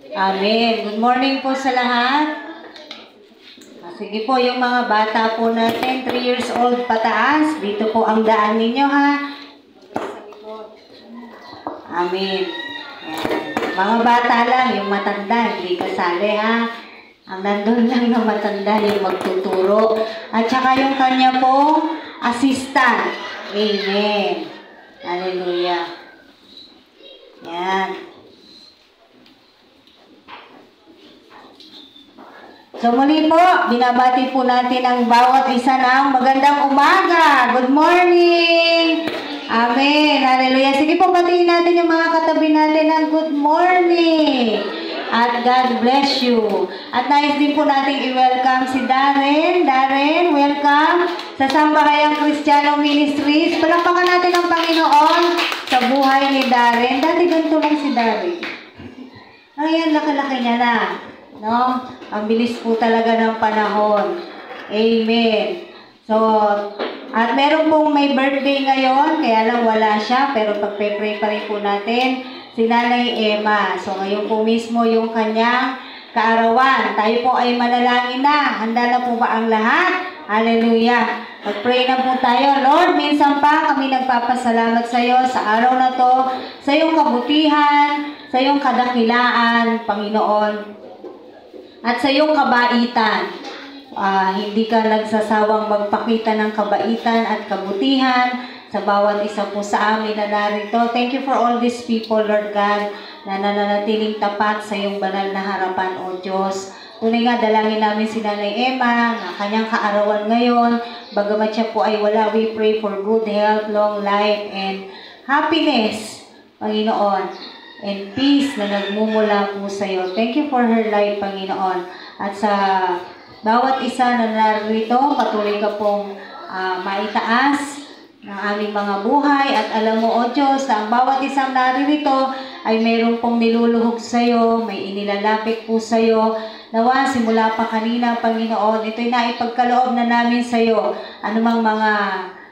Amen. Good morning po sa lahat. Sige po, yung mga bata po natin, 3 years old pataas, dito po ang daan ninyo ha. Amen. Mga bata lang, yung matanda, hindi kasali ha. Ang nandun lang na matanda, yung magtuturo. At saka yung kanya po, assistant. Amen. Hallelujah. Yan. So muli po, binabati po natin ang bawat isa ng magandang umaga. Good morning! Amen! Hallelujah! Sige po, batiin natin yung mga katabi natin ng good morning! At God bless you. At nais din po natin i-welcome si Darren. Darren, welcome sa Sambahayang Kristiyano Ministries. Palakpakan natin ang Panginoon sa buhay ni Darren. Dati ganito lang si Darren. Ayan, laki-laki niya na. No? Ang bilis po talaga ng panahon. Amen. So, at meron pong may birthday ngayon, kaya lang wala siya, pero pagpe-pray pa rin po natin, si Nanay Emma. So, ngayon po mismo yung kanyang kaarawan. Tayo po ay manalangin na. Handa na po ba ang lahat? Hallelujah. Mag-pray na po tayo. Lord, minsan pa kami nagpapasalamat sa iyo sa araw na to, sa iyong kabutihan, sa iyong kadakilaan, Panginoon. At sa iyong kabaitan, hindi ka nagsasawang magpakita ng kabaitan at kabutihan sa bawat isa po sa amin na narito. Thank you for all these people, Lord God, na nananatiling tapat sa iyong banal na harapan, O Diyos. Tunay nga, dalangin namin si Nanay Emma na kanyang kaarawan ngayon. Bagamat siya po ay wala, we pray for good health, long life, and happiness, Panginoon. And peace na nagmumula po sa iyo. Thank you for her life, Panginoon. At sa bawat isa na narito, patuloy ka pong maitaas ng aming mga buhay. At alam mo, O Diyos, na ang bawat isang naririto ay mayroon pong niluluhog sa iyo, may inilalapit po sa iyo. Nawa, simula pa kanina, Panginoon, ito'y naipagkaloob na namin sa iyo. Anumang mga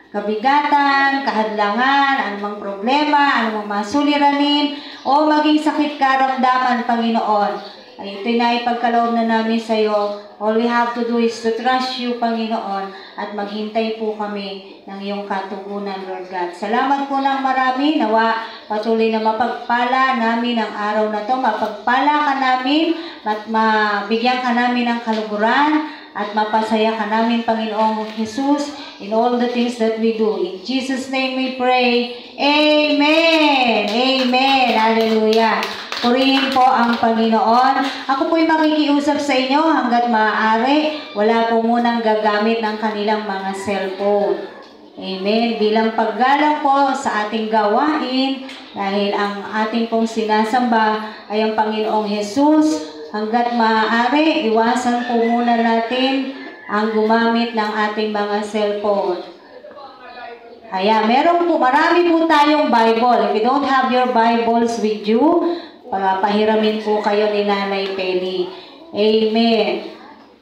kabigatan, kahadlangan, anumang problema, anumang masuliranin, o maging sakit karamdaman, Panginoon. Ay ito'y naipagkaloob na namin sa iyo. All we have to do is to trust you, Panginoon, at maghintay po kami ng iyong katugunan, Lord God. Salamat po ng marami. Nawa, patuloy na mapagpala namin ang araw na to. Mapagpala ka namin at mabigyan ka namin ng kaluguran at mapasaya ka namin, Panginoong Jesus, in all the things that we do. In Jesus' name we pray. Amen! Amen! Hallelujah! Purihin po ang Panginoon. Ako po'y makikiusap sa inyo hanggat maaari. Wala po munang gagamit ng kanilang mga cellphone. Amen. Bilang paggalang po sa ating gawain, dahil ang ating pong sinasamba ay ang Panginoong Jesus, hanggat maaari, iwasan po muna natin ang gumamit ng ating mga cellphone. Kaya meron po, marami po tayong Bible. If you don't have your Bibles with you, pahiramin po kayo ni Nanay Penny. Amen.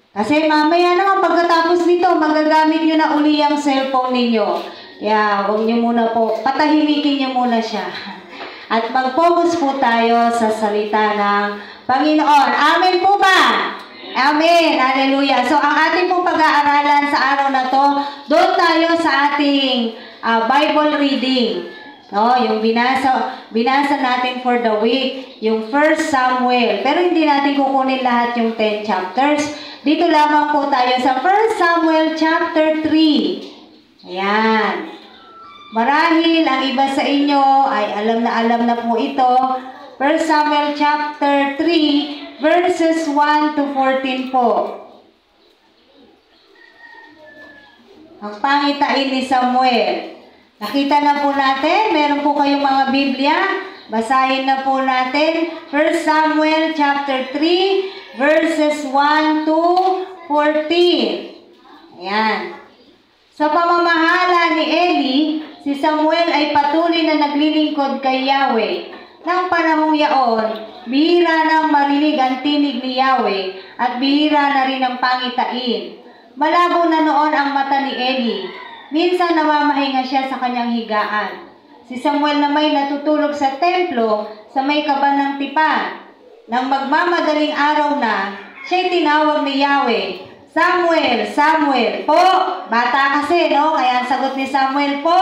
Kasi mamaya naman pagkatapos nito, magagamit nyo na uli ang cellphone ninyo. Kaya huwag nyo muna po, patahimikin nyo muna siya. At mag-focus po tayo sa salita ng Panginoon. Amen po ba? Amen. Hallelujah. So, ang ating pong pag-aaralan sa araw na to, doon tayo sa ating Bible reading. No, yung binasa natin for the week, yung 1 Samuel. Pero hindi natin kukunin lahat yung 10 chapters. Dito lamang po tayo sa 1 Samuel chapter 3. Ayan. Marahil ang iba sa inyo ay alam na po ito. 1 Samuel chapter 3 verses 1 to 14 po. Ang pangitain ni Samuel. Nakita na po natin, meron po kayong mga Biblia. Basahin na po natin 1 Samuel chapter 3 verses 1 to 14. Ayan. Sa pamamahala ni Eli, si Samuel ay patuloy na naglilingkod kay Yahweh. Nang panahong yaon, bihira nang marinig ang tinig ni Yahweh at bihira na rin ang pangitain. Malabo na noon ang mata ni Eli. Minsan namamahinga siya sa kanyang higaan. Si Samuel na may natutulog sa templo sa may kaban ng tipan. nang magmamadaling araw na, siya'y tinawag ni Yahweh, Samuel, Samuel. Po, bata kasi, no? Kaya ang sagot ni Samuel, po.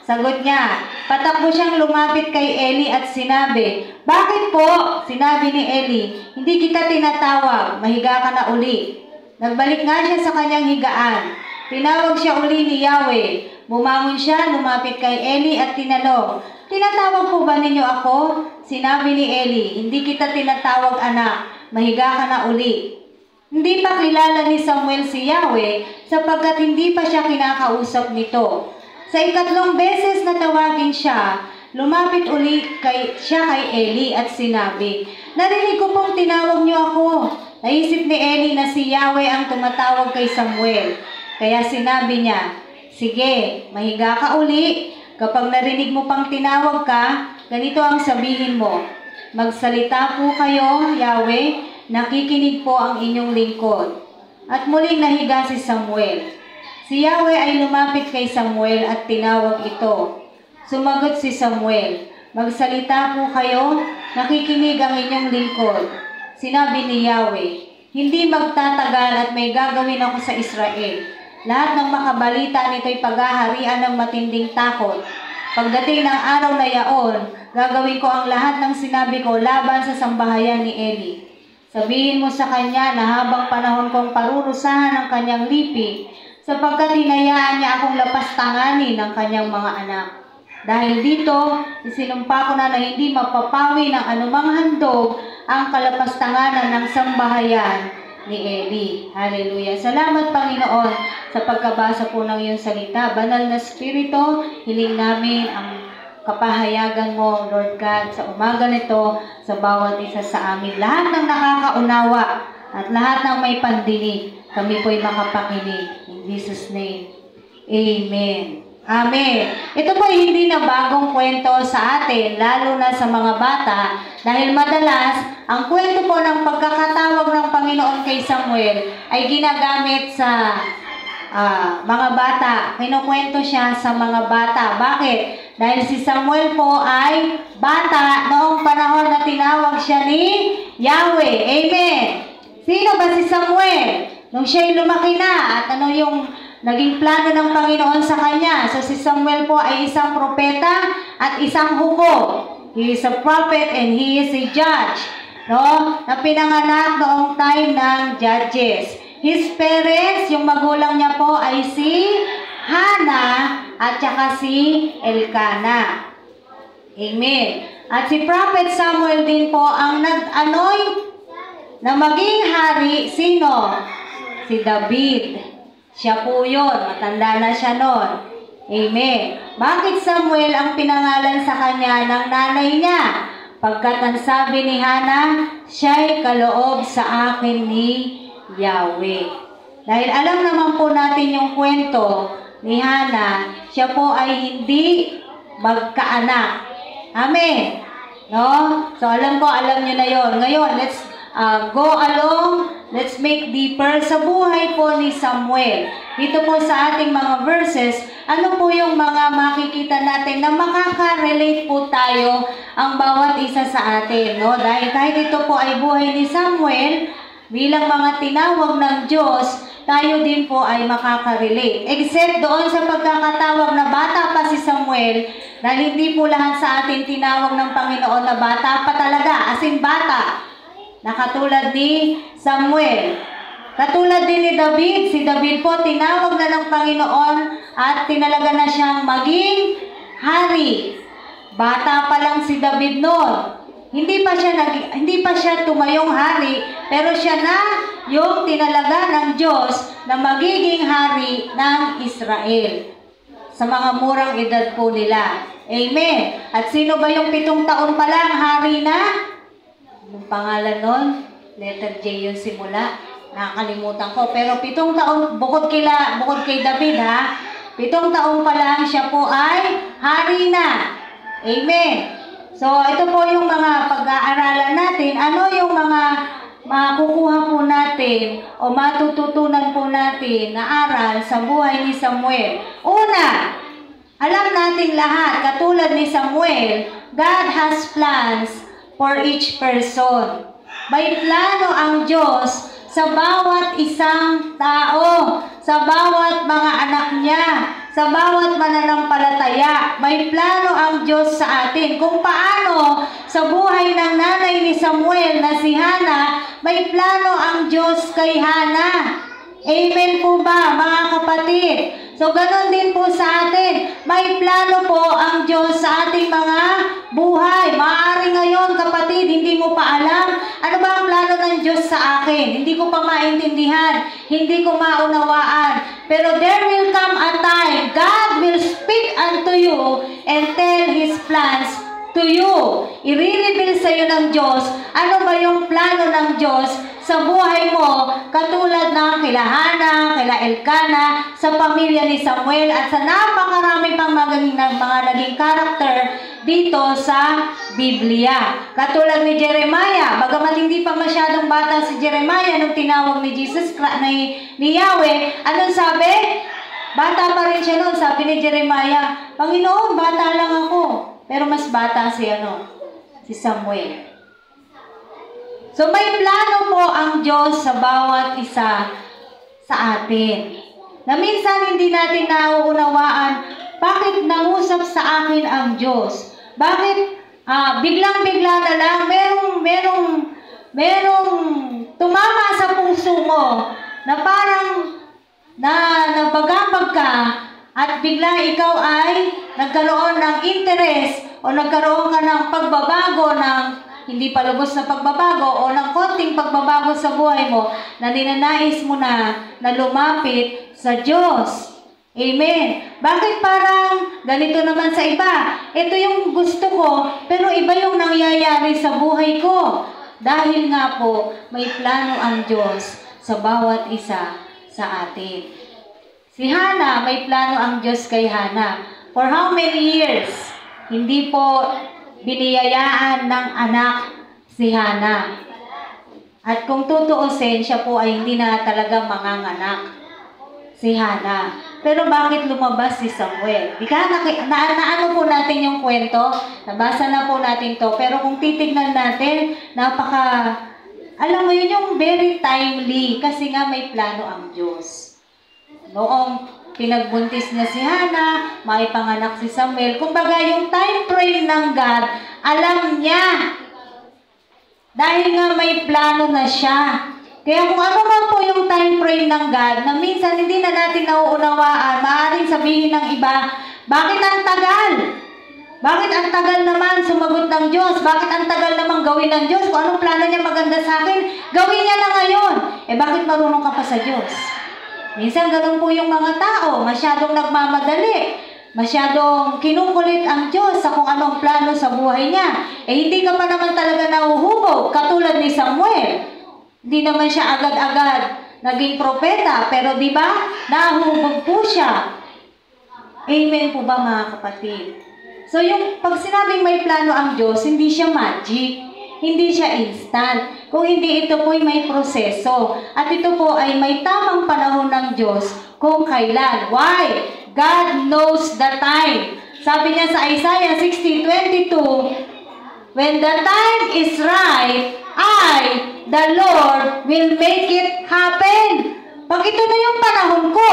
Sagot niya, patakbo siyang lumapit kay Eli at sinabi, bakit po? Sinabi ni Eli, hindi kita tinatawag, mahiga ka na uli. Nagbalik nga siya sa kanyang higaan. Tinawag siya uli ni Yahweh. Bumangon siya, lumapit kay Eli at tinanong, tinatawag po ba ninyo ako? Sinabi ni Eli, hindi kita tinatawag anak, mahiga ka na uli. Hindi pa kilala ni Samuel si Yahweh sapagkat hindi pa siya kinakausap nito. Sa ikatlong beses na tawagin siya, lumapit uli siya kay Eli at sinabi, narinig ko pong tinawag niyo ako. Naisip ni Eli na si Yahweh ang tumatawag kay Samuel. Kaya sinabi niya, sige, mahiga ka uli. Kapag narinig mo pang tinawag ka, ganito ang sabihin mo, magsalita po kayo, Yahweh, nakikinig po ang inyong lingkod. At muling nahiga si Samuel. Si Yahweh ay lumapit kay Samuel at tinawag ito. Sumagot si Samuel, magsalita po kayo, nakikinig ang inyong lingkod. Sinabi ni Yahweh, hindi magtatagal at may gagawin ako sa Israel. Lahat ng makabalita nito'y paghaharian ng matinding takot. Pagdating ng araw na yaon, gagawin ko ang lahat ng sinabi ko laban sa sambahayan ni Eli. Sabihin mo sa kanya na habang panahon kong parurusahan ang kanyang lipi, sapagkat hinayaan niya akong lapastanganin ng kanyang mga anak. Dahil dito, isinumpa ko na hindi mapapawi ng anumang handog ang kalapastanganan ng sambahayan ni Eli. Hallelujah. Salamat, Panginoon, sa pagkabasa po ng iyong salita. Banal na Espiritu, hiling namin ang kapahayagan mo, Lord God, sa umaga nito, sa bawat isa sa amin. Lahat ng nakakaunawa at lahat ng may pandinig, kami po'y makapakinig. In Jesus' name, Amen. Amen. Ito po hindi na bagong kwento sa atin, lalo na sa mga bata, dahil madalas, ang kwento po ng pagkakatawag ng Panginoon kay Samuel ay ginagamit sa mga bata. Kinukwento siya sa mga bata. Bakit? Dahil si Samuel po ay bata noong panahon na tinawag siya ni Yahweh. Amen. Sino ba si Samuel? Nung siya'y lumaki na at ano yung naging plano ng Panginoon sa kanya. So si Samuel po ay isang propeta at isang hukom. He is a prophet and he is a judge. No? Na pinanganak noong time ng Judges. His parents, yung magulang niya po ay si Hannah at saka si Elkanah. Amen. At si Prophet Samuel din po ang nag-anoint na maging hari. Sino? Si David. Siya po yun. Matanda na siya noon. Amen. Bakit Samuel ang pinangalan sa kanya ng nanay niya? Pagkat ang sabi ni Hannah, siya'y kaloob sa akin ni Yahweh. Dahil alam naman po natin yung kwento ni Hannah, siya po ay hindi magkaanak. Amen. No? So alam niyo na yon. Ngayon, let's go along. Let's make deeper sa buhay po ni Samuel. Dito po sa ating mga verses, ano po yung mga makikita natin na makaka-relate po tayo ang bawat isa sa atin. No? Dahil kahit ito po ay buhay ni Samuel, bilang mga tinawag ng Diyos, tayo din po ay makaka-relate. Except doon sa pagkakatawag na bata pa si Samuel, dahil hindi po lahat sa atin tinawag ng Panginoon na bata pa talaga, as in bata, na katulad ni Samuel. Katulad din ni David, si David po tinawag na ng Panginoon at tinalaga na siyang maging hari. Bata pa lang si David noon. Hindi pa siya tumayong hari, pero siya na yung tinalaga ng Diyos na magiging hari ng Israel. Sa mga murang edad po nila. Amen. At sino ba yung 7 taon pa lang hari na? Yung pangalan nun, letter J yung simula. Nakakalimutan ko. Pero 7 taon, bukod kay David ha, 7 taon pa lang siya po ay hari na. Amen. So, ito po yung mga pag-aaralan natin. Ano yung mga makukuha po natin o matututunan po natin na aral sa buhay ni Samuel? Una, alam natin lahat, katulad ni Samuel, God has plans for each person. May plano ang Diyos sa bawat isang tao, sa bawat mga anak niya, sa bawat mananampalataya. May plano ang Diyos sa atin. Kung paano sa buhay ng nanay ni Samuel na si Hana, may plano ang Diyos kay Hana. Amen po ba, mga kapatid? So, ganun din po sa atin. May plano po ang Diyos sa ating mga buhay. Maaari ngayon, kapatid, hindi mo pa alam ano ba ang plano ng Diyos sa akin. Hindi ko pa maintindihan. Hindi ko maunawaan. Pero there will come a time, God will speak unto you and tell His plans to you. I-reveal sa iyo ng Diyos ano ba yung plano ng Diyos sa buhay mo, katulad ng kila Hana, kila Elkana, sa pamilya ni Samuel, at sa napakarami pang mga naging karakter dito sa Biblia. Katulad ni Jeremiah, bagamat hindi pa masyadong bata si Jeremiah nung tinawag ni Jesus ni Yahweh, anong sabi? Bata pa rin siya noon, sabi ni Jeremiah, Panginoon, bata lang ako. Pero mas bata si Samuel. So may plano po ang Diyos sa bawat isa sa atin. Na minsan hindi natin nauunawaan, bakit nangusap sa akin ang Diyos? Bakit biglang-bigla na lang merong tumama sa puso mo na parang nabagabag ka at bigla ikaw ay nagkaroon ng interest o nagkaroon ka ng pagbabago ng hindi pa lubos na pagbabago o ng konting pagbabago sa buhay mo na ninanais mo na lumapit sa Diyos. Amen. Bakit parang ganito naman sa iba? Ito yung gusto ko, pero iba yung nangyayari sa buhay ko. Dahil nga po, may plano ang Diyos sa bawat isa sa atin. Si Hana, may plano ang Diyos kay Hana. For how many years? Hindi po biniyayaan ng anak si Hana. At kung tutuusin, siya po ay hindi na talaga manganganak si Hana. Pero bakit lumabas si Samuel? Naano po natin yung kwento? Nabasa na po natin to. Pero kung titignan natin, alam mo yun, yung very timely. Kasi nga may plano ang Diyos. Noong pinagbuntis niya si Hana, may panganak si Samuel. Kumbaga, yung time frame ng God, alam niya. Dahil nga may plano na siya. Kaya kung ano man po yung time frame ng God, na minsan hindi na natin nauunawaan, maaaring sabihin ng iba, bakit ang tagal? Bakit ang tagal naman sumagot ng Diyos? Bakit ang tagal naman gawin ng Diyos? Kung anong plano niya maganda sa akin, gawin niya na ngayon. Bakit marunong ka pa sa Diyos? Minsan ganun po yung mga tao, masyadong nagmamadali, masyadong kinukulit ang Diyos sa kung anong plano sa buhay niya. Hindi ka pa naman talaga nahuhubog, katulad ni Samuel. Hindi naman siya agad-agad naging propeta, pero di ba, nahuhubog po siya. Amen po ba, mga kapatid? So yung pag sinabing may plano ang Diyos, hindi siya magic. Hindi siya instant. Kung hindi, ito po ay may proseso. At ito po ay may tamang panahon ng Diyos kung kailan. Why? God knows the time. Sabi niya sa Isaiah 60:22, when the time is right, the Lord, will make it happen. Pag ito na yung panahon ko,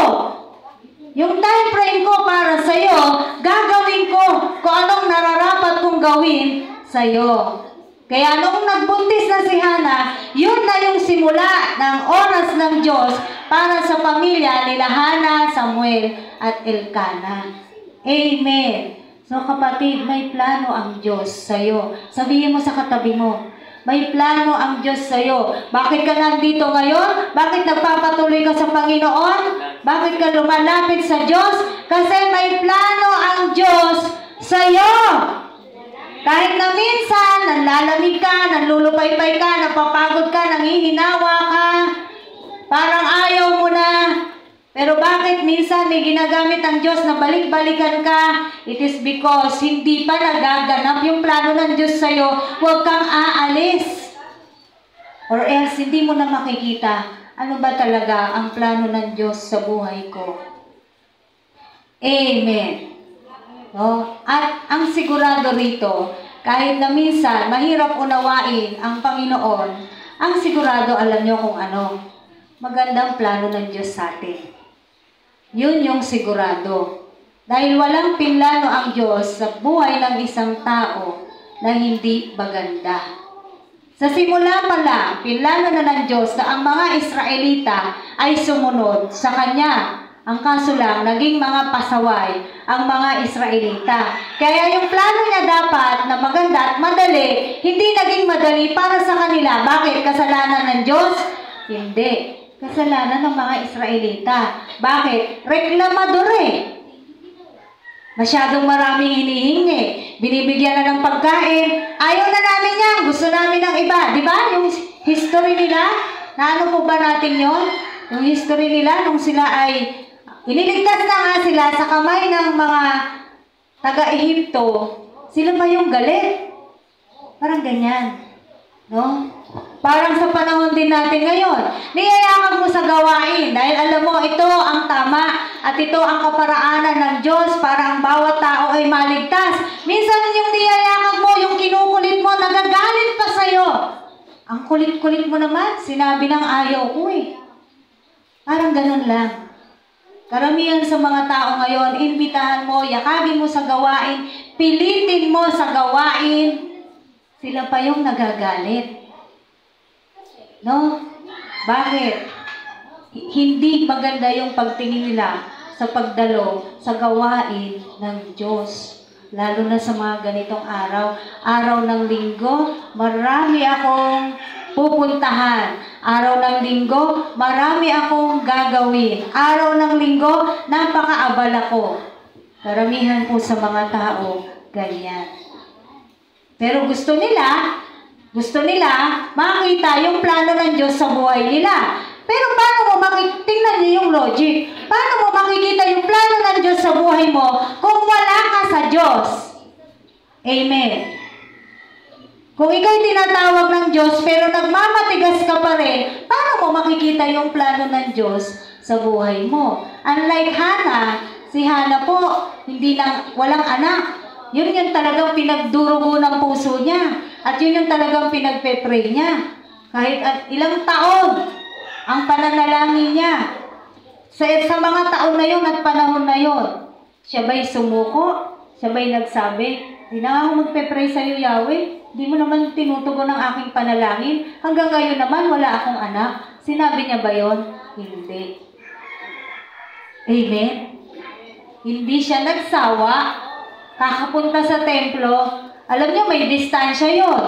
yung time frame ko para sa'yo, gagawin ko kung anong nararapat kong gawin sa'yo. Kaya noong nagbuntis na si Hana, yun na yung simula ng oras ng Diyos para sa pamilya nila Hana, Samuel, at Elkana. Amen. So kapatid, may plano ang Diyos sa'yo. Sabihin mo sa katabi mo, may plano ang Diyos sa'yo. Bakit ka nandito ngayon? Bakit nagpapatuloy ka sa Panginoon? Bakit ka lumalapit sa Diyos? Kasi may plano ang Diyos sa'yo. Kahit na minsan, nanlalamig ka, nanlulupay-pay ka, napapagod ka, nanghihinawa ka, parang ayaw mo na. Pero bakit minsan may ginagamit ang Diyos na balik-balikan ka? It is because hindi pa nagaganap yung plano ng Diyos sa'yo. Huwag kang aalis. Or else, hindi mo na makikita ano ba talaga ang plano ng Diyos sa buhay ko. Amen. No? At ang sigurado rito, kahit na minsan mahirap unawain ang Panginoon, Ang sigurado, alam nyo kung ano, magandang plano ng Diyos sa atin. Yun yung sigurado. Dahil walang pinlano ang Diyos sa buhay ng isang tao na hindi maganda. Sa simula pa lang, pinlano na ng Diyos na ang mga Israelita ay sumunod sa Kanya. Ang kaso lang, naging mga pasaway ang mga Israelita. Kaya yung plano niya dapat na maganda at madali, hindi naging madali para sa kanila. Bakit? Kasalanan ng Diyos? Hindi. Kasalanan ng mga Israelita. Bakit? Reklamador eh. Masyadong maraming hinihingi. Binibigyan na ng pagkain. Ayaw na namin yan. Gusto namin ng iba. Di ba? Yung history nila, naano po ba natin yon? Yung history nila, nung sila ay iniligtas na nga sila sa kamay ng mga taga-Ehipto, sila pa yung galit. Parang ganyan. No? Parang sa panahon din natin ngayon, niyayakap mo sa gawain dahil alam mo ito ang tama at ito ang kaparaanan ng Diyos para ang bawat tao ay maligtas. Minsan yung niyayakap mo, yung kinukulit mo, nagagalit pa sa'yo. Ang kulit-kulit mo naman, sinabi ng ayaw ko eh. Parang ganun lang. Karamihan sa mga tao ngayon, imbitahan mo, yakagin mo sa gawain, pilitin mo sa gawain, sila pa yung nagagalit. No? Bakit? Hindi maganda yung pagtingin nila sa pagdalo sa gawain ng Diyos. Lalo na sa mga ganitong araw. Araw ng linggo, marami akong pupuntahan. Araw ng linggo, marami akong gagawin. Araw ng linggo, napakaabala ko. Karamihan po sa mga tao, ganyan. Pero gusto nila makita yung plano ng Diyos sa buhay nila. Pero paano mo tingnan niyo yung logic? Paano mo makikita yung plano ng Diyos sa buhay mo kung wala ka sa Diyos? Amen. Kung ikaw'y tinatawag ng Diyos pero nagmamatigas ka pa rin, paano mo makikita yung plano ng Diyos sa buhay mo? Unlike Hannah, si Hannah po, walang anak. Yun yung talagang pinagdurugo ng puso niya. At yun yung talagang pinagpe-pray niya. Kahit ilang taon ang pananalangin niya. Sa mga taon na yun at panahon na yun, siya ba'y sumuko? Siya ba'y nagsabi, di na ako magpe-pray sa'yo, Yahweh. Di mo naman tinutugon ang aking panalangin. Hanggang ngayon naman, wala akong anak. Sinabi niya ba yun? Hindi. Amen? Hindi siya nagsawa. Kakapunta sa templo, alam niyo may distansya yon.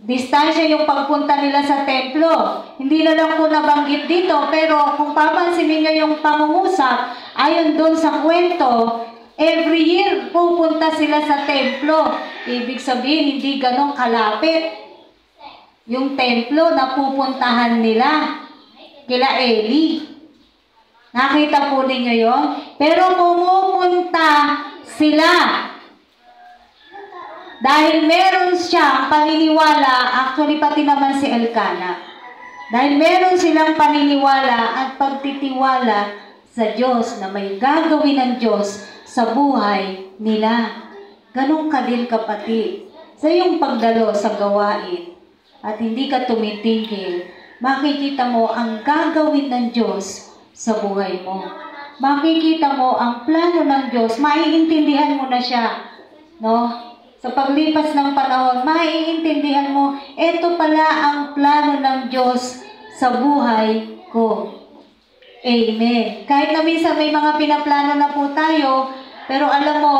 Distansya yung pagpunta nila sa templo. Hindi na lang po nabanggit dito, pero kung papansinin niyo yung pangungusap, ayon doon sa kwento, every year pupunta sila sa templo. Ibig sabihin, hindi ganong kalapit yung templo na pupuntahan nila kila Eli. Nakita po ninyo yon? Pero pumupunta sila. Dahil meron siyang paniniwala, actually pati naman si Elkanah. Dahil meron silang paniniwala at pagtitiwala sa Diyos na may gagawin ng Diyos sa buhay nila. Ganun ka din kapatid. Sa iyong pagdalo sa gawain at hindi ka tumitigil, makikita mo ang gagawin ng Diyos sa buhay mo. Makikita mo ang plano ng Diyos, maiintindihan mo na siya, no? Sa paglipas ng panahon, maiintindihan mo, ito pala ang plano ng Diyos sa buhay ko. Amen. Kahit na minsan may mga pinaplano na po tayo, pero alam mo,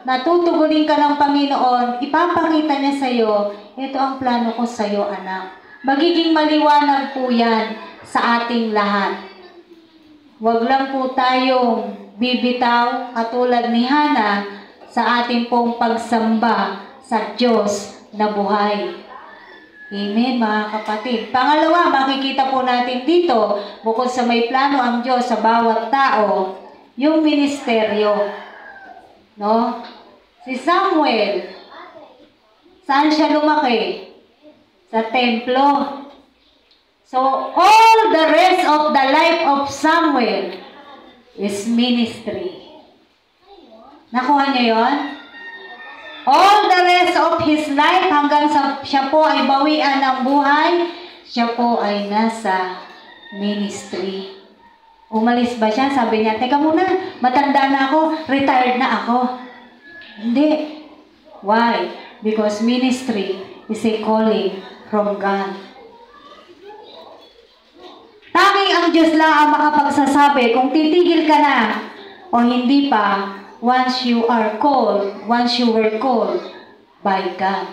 natutugunin ka ng Panginoon, ipapakita niya sa iyo, ito ang plano ko sa iyo, anak. Magiging maliwanag po yan sa ating lahat. Huwag lang po tayong bibitaw katulad ni Hannah sa ating pong pagsamba sa Diyos na buhay. Amen, mga kapatid. Pangalawa, makikita po natin dito, bukod sa may plano ang Diyos sa bawat tao, yung ministeryo. No? Si Samuel, saan siya lumaki? Sa templo. So, all the rest of the life of Samuel is ministry. Nakuha niyo yon? All the rest of his life hanggang sa siya po ay bawian ng buhay, siya po ay nasa ministry. Umalis ba siya? Sabi niya, teka muna, matanda na ako, retired na ako. Hindi. Why? Because ministry is a calling from God. Tanging ang Diyos lang ang makapagsasabi kung titigil ka na o hindi pa once you are called, once you were called by God.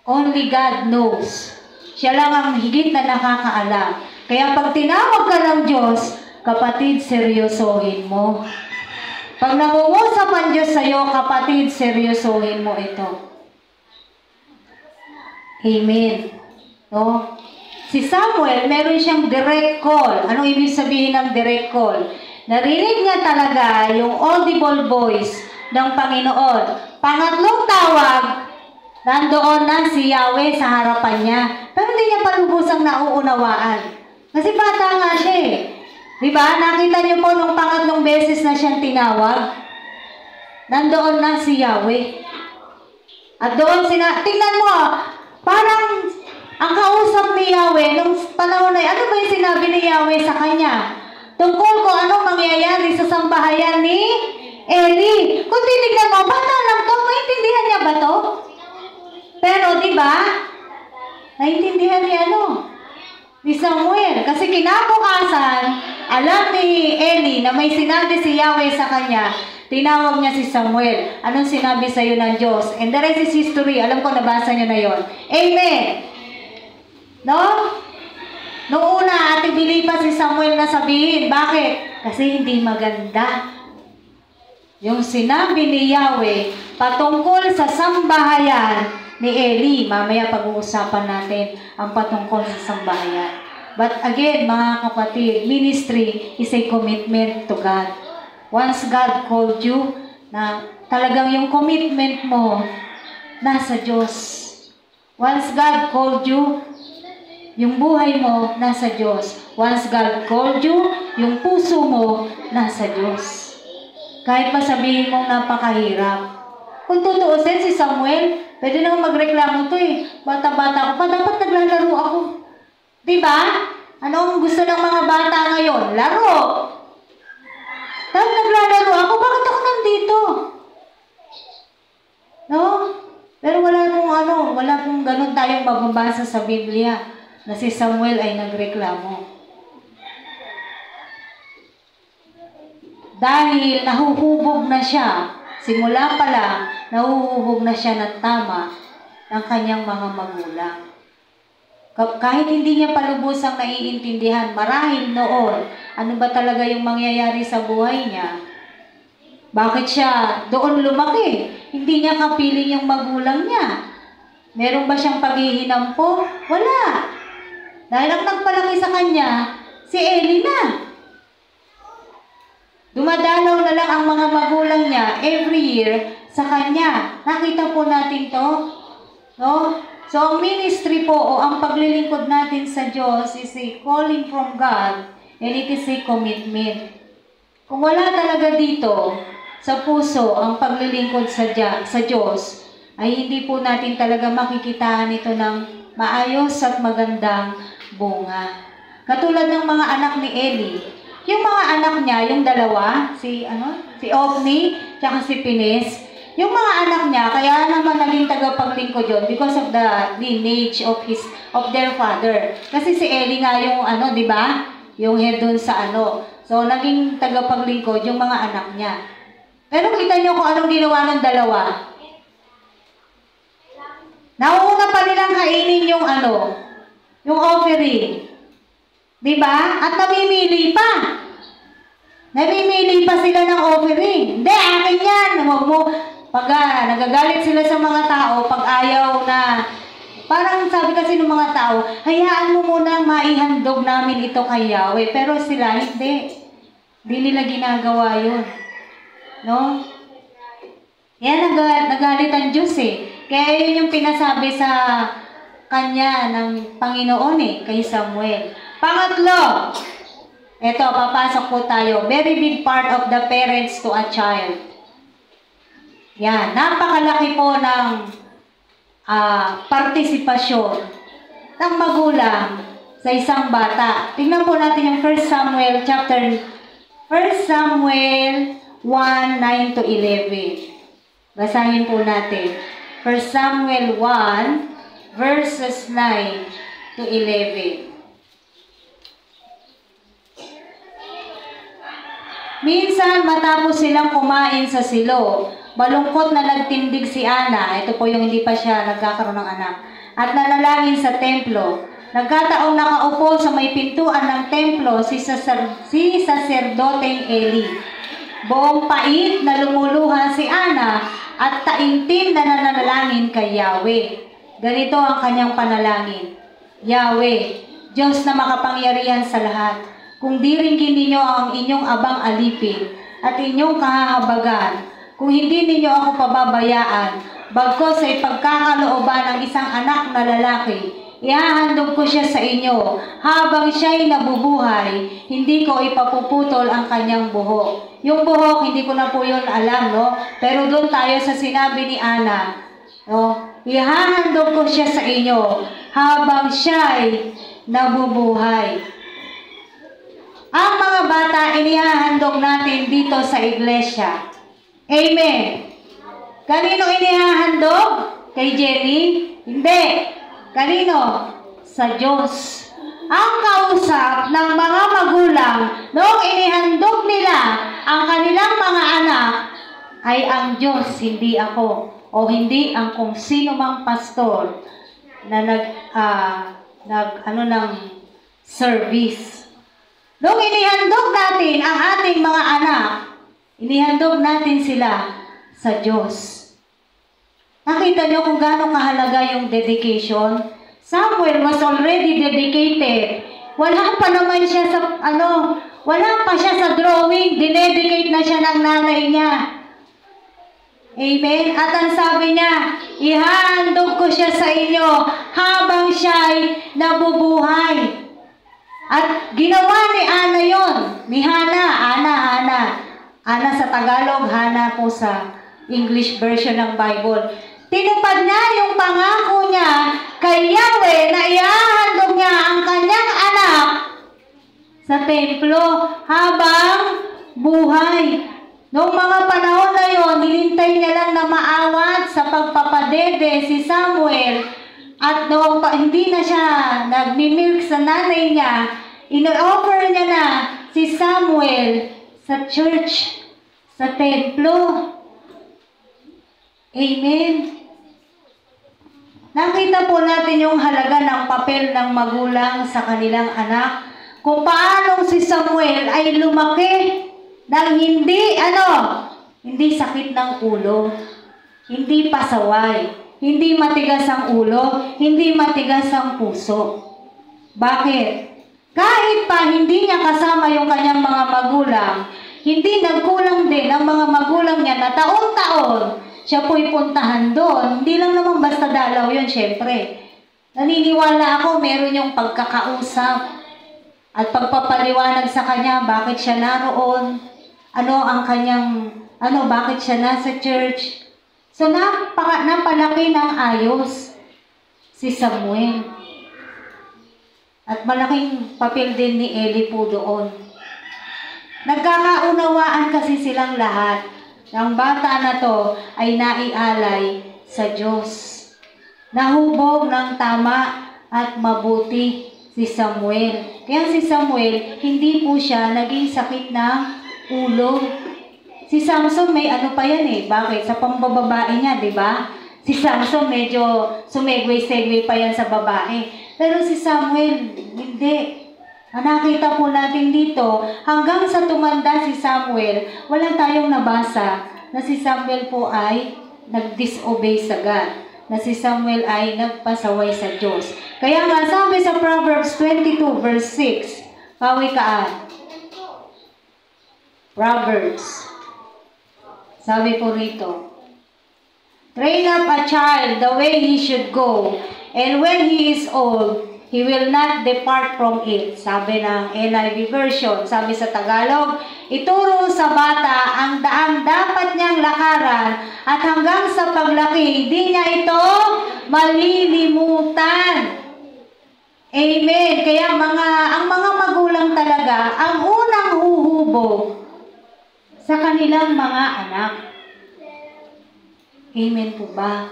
Only God knows. Siya lang ang higit na nakakaalam. Kaya pag tinawag ka ng Diyos, kapatid, seryosohin mo. Pag nangungusap ang Diyos sa'yo, kapatid, seryosohin mo ito. Amen. No? Si Samuel, meron siyang direct call. Anong ibig sabihin ng direct call? Narinig niya talaga yung audible voice ng Panginoon. Pangatlong tawag, nandoon na si Yahweh sa harapan niya. Pero hindi niya palubusang nauunawaan. Kasi bata nga siya eh. Diba? Nakita niyo po nung pangatlong beses na siyang tinawag. Nandoon na si Yahweh. At doon tingnan mo, parang ang kausap ni Yahweh nung panahon na ano ba yung sinabi ni Yahweh sa kanya? Tungkol kung anong mangyayari sa sambahayan ni Eli. Kung titignan mo, bata lang to, maintindihan niya ba to? Pero diba, naintindihan niya ni Samuel. Kasi kinabukasan, alam ni Eli na may sinabi si Yahweh sa kanya, tinawag niya si Samuel. Anong sinabi sa iyo ng Diyos? And the rest is history. Alam ko, nabasa niyo na yon. Amen! No? Noong una, Ate Bili pa si Samuel na sabihin. Bakit? Kasi hindi maganda. Yung sinabi ni Yahweh patungkol sa sambahayan ni Eli. Mamaya pag-uusapan natin ang patungkol sa sambahayan. But again, mga kapatid, ministry is a commitment to God. Once God called you, na talagang yung commitment mo nasa Diyos. Once God called you, yung buhay mo nasa Diyos. Once God called you, yung puso mo nasa Diyos. Kahit masabihin mong napakahirap. Kung tutuusin si Samuel, pwede naman magreklamo to eh. Bata-bata ko pa, dapat naglalaro ako. Diba? Ano ang gusto ng mga bata ngayon? Laro. Dapat naglalaro ako, bakit ako nandito? No? Pero wala pong ganun tayong mababasa sa Biblia na si Samuel ay nagreklamo. Dahil nahuhubog na siya, simula pa lang, nahuhubog na siya ng tama ng kanyang mga magulang. Kahit hindi niya palubusang naiintindihan, marahil noon, ano ba talaga yung mangyayari sa buhay niya? Bakit siya doon lumaki? Hindi niya kapiling yung magulang niya. Meron ba siyang paghihinampo? Wala. Dahil ang nagpalaki sa kanya, si Eli na. Dumadalaw na lang ang mga magulang niya every year sa kanya. Nakita po natin to. No? So, ang ministry po o ang paglilingkod natin sa Diyos is a calling from God and it is a commitment. Kung wala talaga dito sa puso ang paglilingkod sa Diyos, ay hindi po natin talaga makikitaan ito ng maayos at magandang bunga. Katulad ng mga anak ni Eli. Yung mga anak niya, yung dalawa, si Ofni, tsaka si Pines, yung mga anak niya, kaya naman naging tagapaglingkod yun because of the lineage of their father. Kasi si Eli nga yung di ba? Yung head dun sa So, naging tagapaglingkod yung mga anak niya. Pero kita niyo kung anong ginawa ng dalawa. Nauuna pa nilang kainin yung yung offering. Diba? At namimili pa. Namimili pa sila ng offering. Hindi, akin yan. Huwag mo. Pag nagagalit sila sa mga tao, pag ayaw na, parang sabi kasi ng mga tao, hayaan mo muna maihandog namin ito kay Yahweh. Pero sila, hindi. Hindi nila ginagawa yun. No? Yan, nagalit ang Diyos eh. Kaya yun yung pinasabi sa kanya ng Panginoon kay Samuel. Pangatlo, eto, papasok po tayo. Very big part of the parents to a child. Yan, napakalaki po ng partisipasyon ng magulang sa isang bata. Tingnan po natin yung 1 Samuel 1:9 to 11. Basahin po natin. 1 Samuel 1 verses 9 to 11. Minsan matapos silang kumain sa silo, malungkot na nagtindig si Ana, ito po yung hindi pa siya nagkakaroon ng anak, at nanalangin sa templo. Nagkataong nakaupo sa may pintuan ng templo si saserdoteng Eli. Buong pait na lumuluha si Ana at taimtim na nananalangin kay Yahweh. Ganito ang kanyang panalangin. Yahweh, Diyos na makapangyarihan sa lahat, kung diringgin ninyo ang inyong abang alipin at inyong kahahabagan, kung hindi ninyo ako pababayaan, bagkos sa ipagkakalooban ng isang anak na lalaki, ihahandog ko siya sa inyo. Habang siya'y nabubuhay, hindi ko ipapuputol ang kanyang buhok. Yung buhok, hindi ko na po yun alam, no? Pero doon tayo sa sinabi ni Ana, no? Ihahandog ko siya sa inyo habang siya'y nabubuhay. Ang mga bata, inihahandog natin dito sa iglesia. Amen. Kanino inihahandog? Kay Jenny? Hindi. Kanino? Sa Diyos. Ang kausap ng mga magulang noong inihandog nila ang kanilang mga anak ay ang Diyos, hindi ako. O hindi ang kung sino mang pastor na ng service. Noong inihandog natin ang ating mga anak, inihandog natin sila sa Diyos. Nakita niyo kung gaano kahalaga yung dedication? Samuel was already dedicated. Wala pa naman siya sa, wala pa siya sa drawing, dinedicate na siya ng nanay niya. Amen? At ang sabi niya, ihahandog ko siya sa inyo habang siya'y nabubuhay. At ginawa ni Ana yon, ni Hana, Ana sa Tagalog, Hana po sa English version ng Bible. Tinupad niya yung pangako niya kay Yahweh na ihahandog niya ang kanyang anak sa templo habang buhay. Noong mga panahon na yon, hinintay niya lang na maawat sa pagpapadede si Samuel. At noong hindi na siya nagmimilk sa nanay niya, ino-offer niya na si Samuel sa church, sa templo. Amen. Nakita po natin yung halaga ng papel ng magulang sa kanilang anak. Kung paanong si Samuel ay lumaki ng hindi sakit ng ulo, hindi pasaway, hindi matigas ang ulo, hindi matigas ang puso. Bakit? Kahit pa hindi niya kasama yung kanyang mga magulang, hindi nagkulang din ang mga magulang niya na taon-taon siya po'y puntahan doon. Hindi lang naman basta dalaw yun, syempre. Naniniwala ako, meron yung pagkakausap at pagpapaliwanag sa kanya, bakit siya naroon, bakit siya nasa church. So, napalaki ng ayos si Samuel. At malaking papel din ni Eli po doon. Nagkakaunawaan kasi silang lahat. Ang bata na to ay naialay sa Diyos. Nahubog ng tama at mabuti si Samuel. Kaya si Samuel, hindi po siya naging sakit ng ulo. Si Samson may pa yan eh. Bakit? Sa pambababae niya, di ba? Si Samson medyo sumegway-segway pa yan sa babae. Pero si Samuel, hindi. Nakita po natin dito, hanggang sa tumanda si Samuel, wala tayong nabasa na si Samuel po ay nag-disobey sa God, na si Samuel ay nagpasaway sa Diyos. Kaya nga sabi sa Proverbs 22 verse 6, pawikaan. Proverbs. Sabi po rito, train up a child the way he should go, and when he is old, He will not depart from it. Sabi ng NIV version. Sabi sa Tagalog, ituro sa bata ang daang dapat niyang lakaran at hanggang sa paglaki, hindi niya ito malilimutan. Amen. Kaya ang mga magulang talaga, ang unang huhubog sa kanilang mga anak. Amen po ba?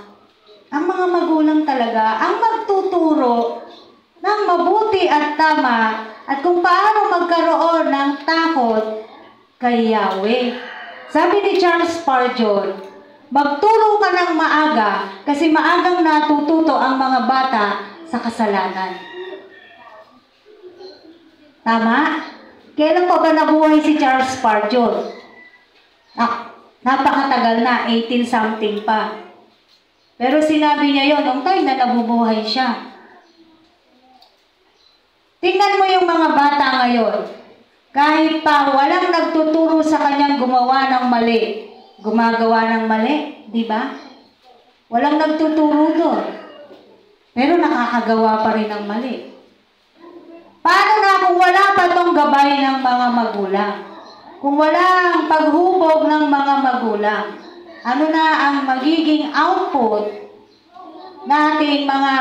Ang mga magulang talaga, ang magtuturo ng mabuti at tama at kung paano magkaroon ng takot kay Yahweh. Sabi ni Charles Spurgeon, magturo ka ng maaga kasi maagang natututo ang mga bata sa kasalanan. Tama? Kailan pa ba nabuhay si Charles Spurgeon? Napakatagal na, 18 something pa. Pero sinabi niya yon nung time na nabubuhay siya. Tingnan mo yung mga bata ngayon. Kahit pa walang nagtuturo sa kanyang gumawa ng mali, gumagawa ng mali, di ba? Walang nagtuturo doon. Pero nakakagawa pa rin ng mali. Paano na kung wala pa tong gabay ng mga magulang? Kung walang paghubog ng mga magulang, ano na ang magiging output nating mga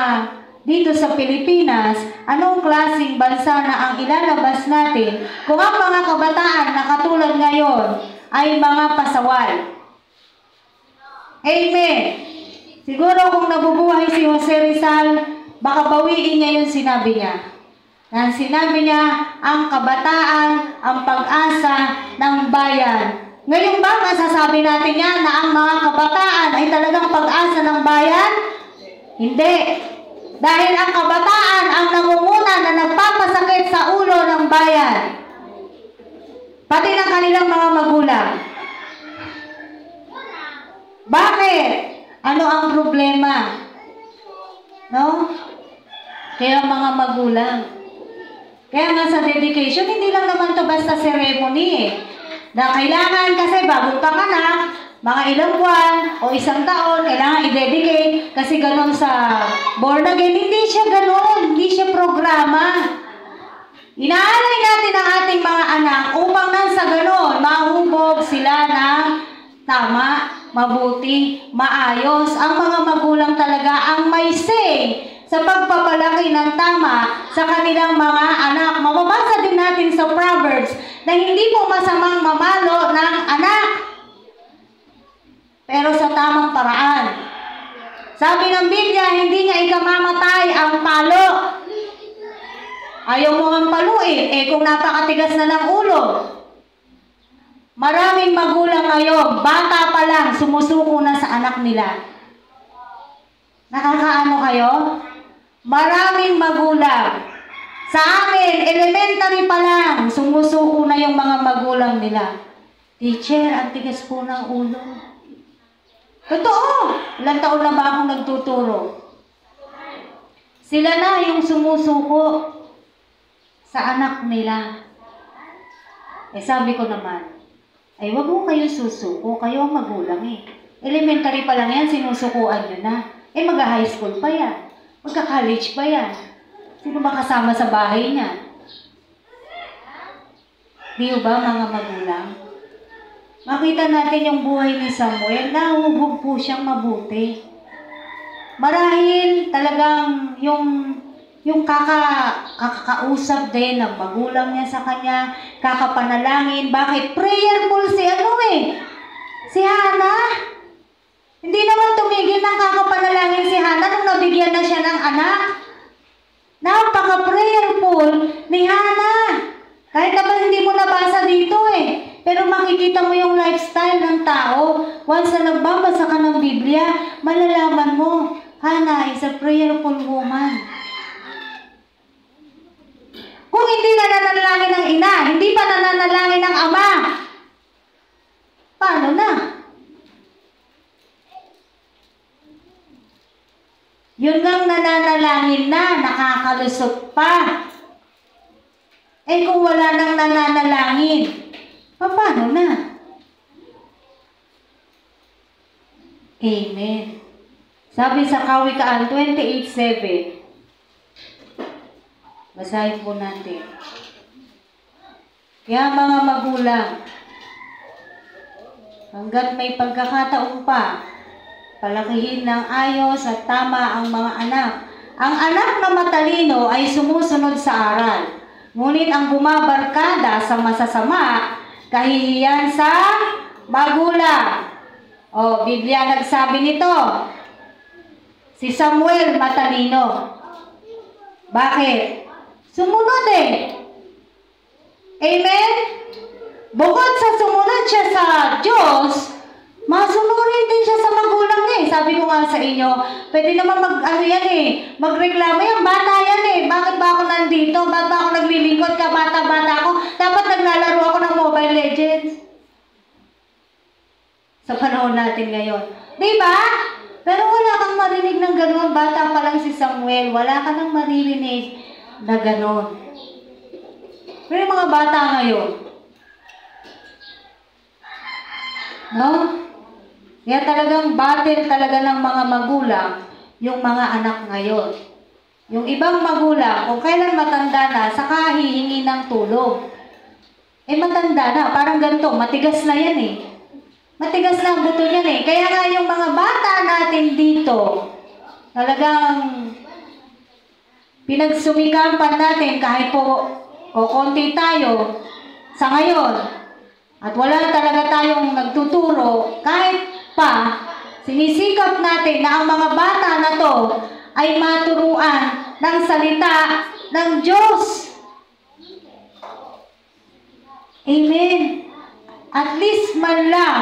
dito sa Pilipinas, anong klaseng bansa na ang ilalabas natin kung ang mga kabataan na katulad ngayon ay mga pasaway? Amen. Siguro kung nabubuhay si Jose Rizal, baka bawiin niya yung sinabi niya. Na sinabi niya, ang kabataan, ang pag-asa ng bayan. Ngayon ba masasabi natin yan na ang mga kabataan ay talagang pag-asa ng bayan? Hindi. Dahil ang kabataan ang nangunguna na nagpapasakit sa ulo ng bayan. Pati ng kanilang mga magulang. Bakit? Ano ang problema? No? Kaya mga magulang. Kaya nga sa dedication, hindi lang naman to basta ceremony eh. Na kailangan kasi bagong panganak, mga ilang buwan o isang taon, kailangan i-dedicate kasi ganon sa born again. Hindi siya ganon, hindi siya programa. Inaalay natin ang ating mga anak upang nang sa ganon, mahubog sila ng tama, mabuti, maayos. Ang mga magulang talaga ang may say sa pagpapalaki ng tama sa kanilang mga anak. Mababasa din natin sa Proverbs na hindi po masamang mamalo ng anak, pero sa tamang paraan. Sabi ng Biblia, hindi niya ikamamatay ang palo. Ayaw mo ang paluin, kung napakatigas na ng ulo. Maraming magulang ngayon, bata pa lang, sumusuko na sa anak nila. Nakakaano kayo? Maraming magulang. Sa amin, elementary pa lang, sumusuko na yung mga magulang nila. Teacher, ang tigas po ng ulo. Totoo! Ilang taon na ba akong nagtuturo? Sila na yung sumusuko sa anak nila. Sabi ko naman, wag mo kayo susuko, kayo ang magulang eh. Elementary pa lang yan, sinusukuan nyo na. Mag-high school pa yan. Magka-college pa yan. Sino ba kasama sa bahay niya? Di ba mga magulang? Makita natin yung buhay ni Samuel, nahuhubog po siyang mabuti. Marahil talagang yung kakakausap din ng magulang niya sa kanya, kakapanalangin. Bakit? Prayerful si Hannah. Hindi naman tumigil ng kakapanalangin si Hannah nung nabigyan na siya ng anak. Napaka-prayerful ni Hannah. Kahit na ba hindi mo nabasa dito pero makikita mo yung lifestyle ng tao. Once na nagbabasa ka ng Biblia, malalaman mo, Hannah is a prayerful woman. Kung hindi nananalangin ng ina, hindi pa nananalangin ng ama, paano na? Yun ngang nananalangin na, nakakalusot pa. Kung wala nang nananalangin, paano na? Amen. Sabi sa Kawikaan 28:7, Basahin po natin. Kaya mga magulang, hanggat may pagkakataon pa, palakihin ng ayos at tama ang mga anak. Ang anak na matalino ay sumusunod sa aral. Ngunit ang bumabarkada sa masasama, kahihiyan sa magulang. O, Biblia nagsabi nito. Si Samuel matalino. Bakit? Sumunod eh. Amen? Bukod sa sumunod siya sa Diyos, masunurin din siya sa magulang niya eh. Sabi ko nga sa inyo, pwede naman magreklamo yan, bata yan eh. Bakit ba ako nandito? Bakit ba ako naglilingkod ka? Bata-bata ako. Dapat naglalaro ako ng Mobile Legends. Sa panahon natin ngayon. Diba? Pero wala kang marinig ng gano'n. Bata pa lang si Samuel. Wala ka nang maririnig na gano'n. Pero yung mga bata ngayon, no? Kaya talagang battle talaga ng mga magulang yung mga anak ngayon. Yung ibang magulang, kung kailan matanda na, saka hihingi ng tulong. Eh matanda na, parang ganito, matigas na yan eh. Matigas na ang buto niyan eh. Kaya nga yung mga bata natin dito, talagang pinagsumikapan natin kahit po o konti tayo sa ngayon. At wala talaga tayong nagtuturo, kahit pa sinisikap natin na ang mga bata na to ay maturuan ng salita ng Diyos. Amen. At least man lang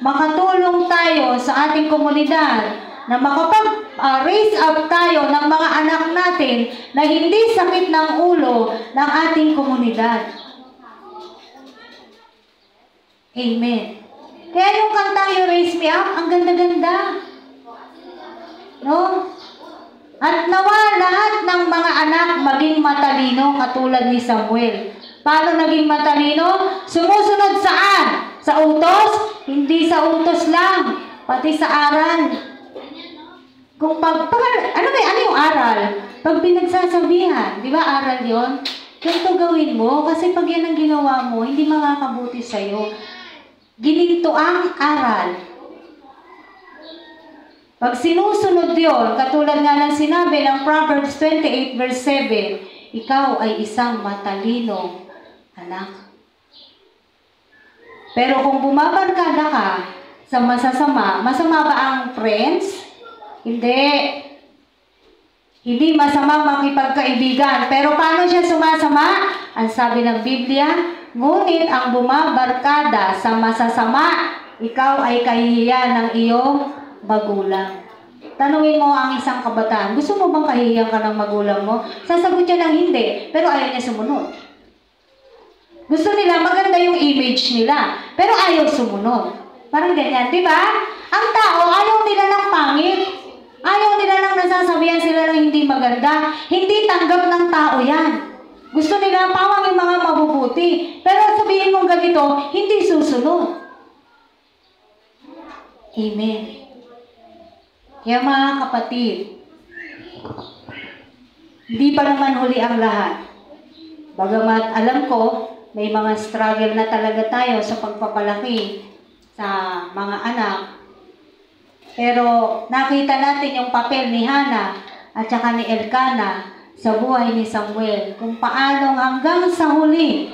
makatulong tayo sa ating komunidad na makapag-raise up tayo ng mga anak natin na hindi sakit ng ulo ng ating komunidad. Amen. Kaya yung kantang You Raise Me Up, ang ganda-ganda. No? At nawa lahat ng mga anak maging matalino katulad ni Samuel. Paano naging matalino? Sumusunod saan? Sa utos? Hindi sa utos lang, pati sa aral. Kung ano yung aral? Pag pinagsasabihan, di ba aral yon? Ganito gawin mo, kasi pag yan ang ginawa mo, hindi makakabuti sa'yo. Gininto ang aral. Pag sinusunod yon, katulad nga ng sinabi ng Proverbs 28 verse 7, ikaw ay isang matalinong anak. Pero kung bumabarkada ka sa masasama, masama ba ang friends? Hindi. Hindi masama makipagkaibigan. Pero paano siya sumasama? Ang sabi ng Biblia, ngunit ang bumabarkada sa masasama, ikaw ay kahihiyan ng iyong magulang. Tanungin mo ang isang kabataan, gusto mo bang kahihiyan ka ng magulang mo? Sasagot niya ng hindi, pero ayaw niya sumunod. Gusto nila, maganda yung image nila, pero ayaw sumunod. Parang ganyan, di ba? Ang tao, ayaw nila ng pangit. Ayaw nila lang nasasabihan sila ng hindi maganda. Hindi tanggap ng tao yan. Gusto nila pawang yung mga mabubuti. Pero sabihin mong ganito, hindi susunod. Amen. Kaya mga kapatid, hindi pa naman huli ang lahat. Bagamat alam ko, may mga struggle na talaga tayo sa pagpapalaki sa mga anak. Pero nakita natin yung papel ni Hannah at saka ni Elkanah sa buhay ni Samuel. Kung paano hanggang sa huli,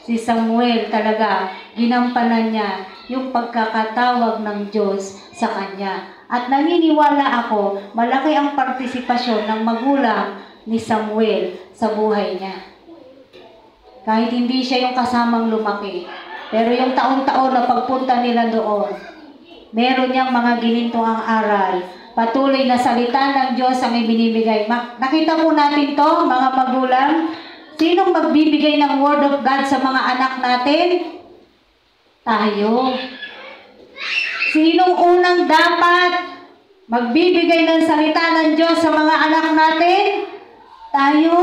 si Samuel talaga ginampanan niya yung pagkakatawag ng Diyos sa kanya. At naniniwala ako, malaki ang partisipasyon ng magulang ni Samuel sa buhay niya. Kahit hindi siya yung kasamang lumaki. Pero yung taon-taon na pagpunta nila doon, meron niyang mga ginintuang aral. Patuloy na salita ng Diyos ang ibinibigay. Nakita po natin to, mga magulang. Sinong magbibigay ng Word of God sa mga anak natin? Tayo. Sinong unang dapat magbibigay ng salita ng Diyos sa mga anak natin? Tayo.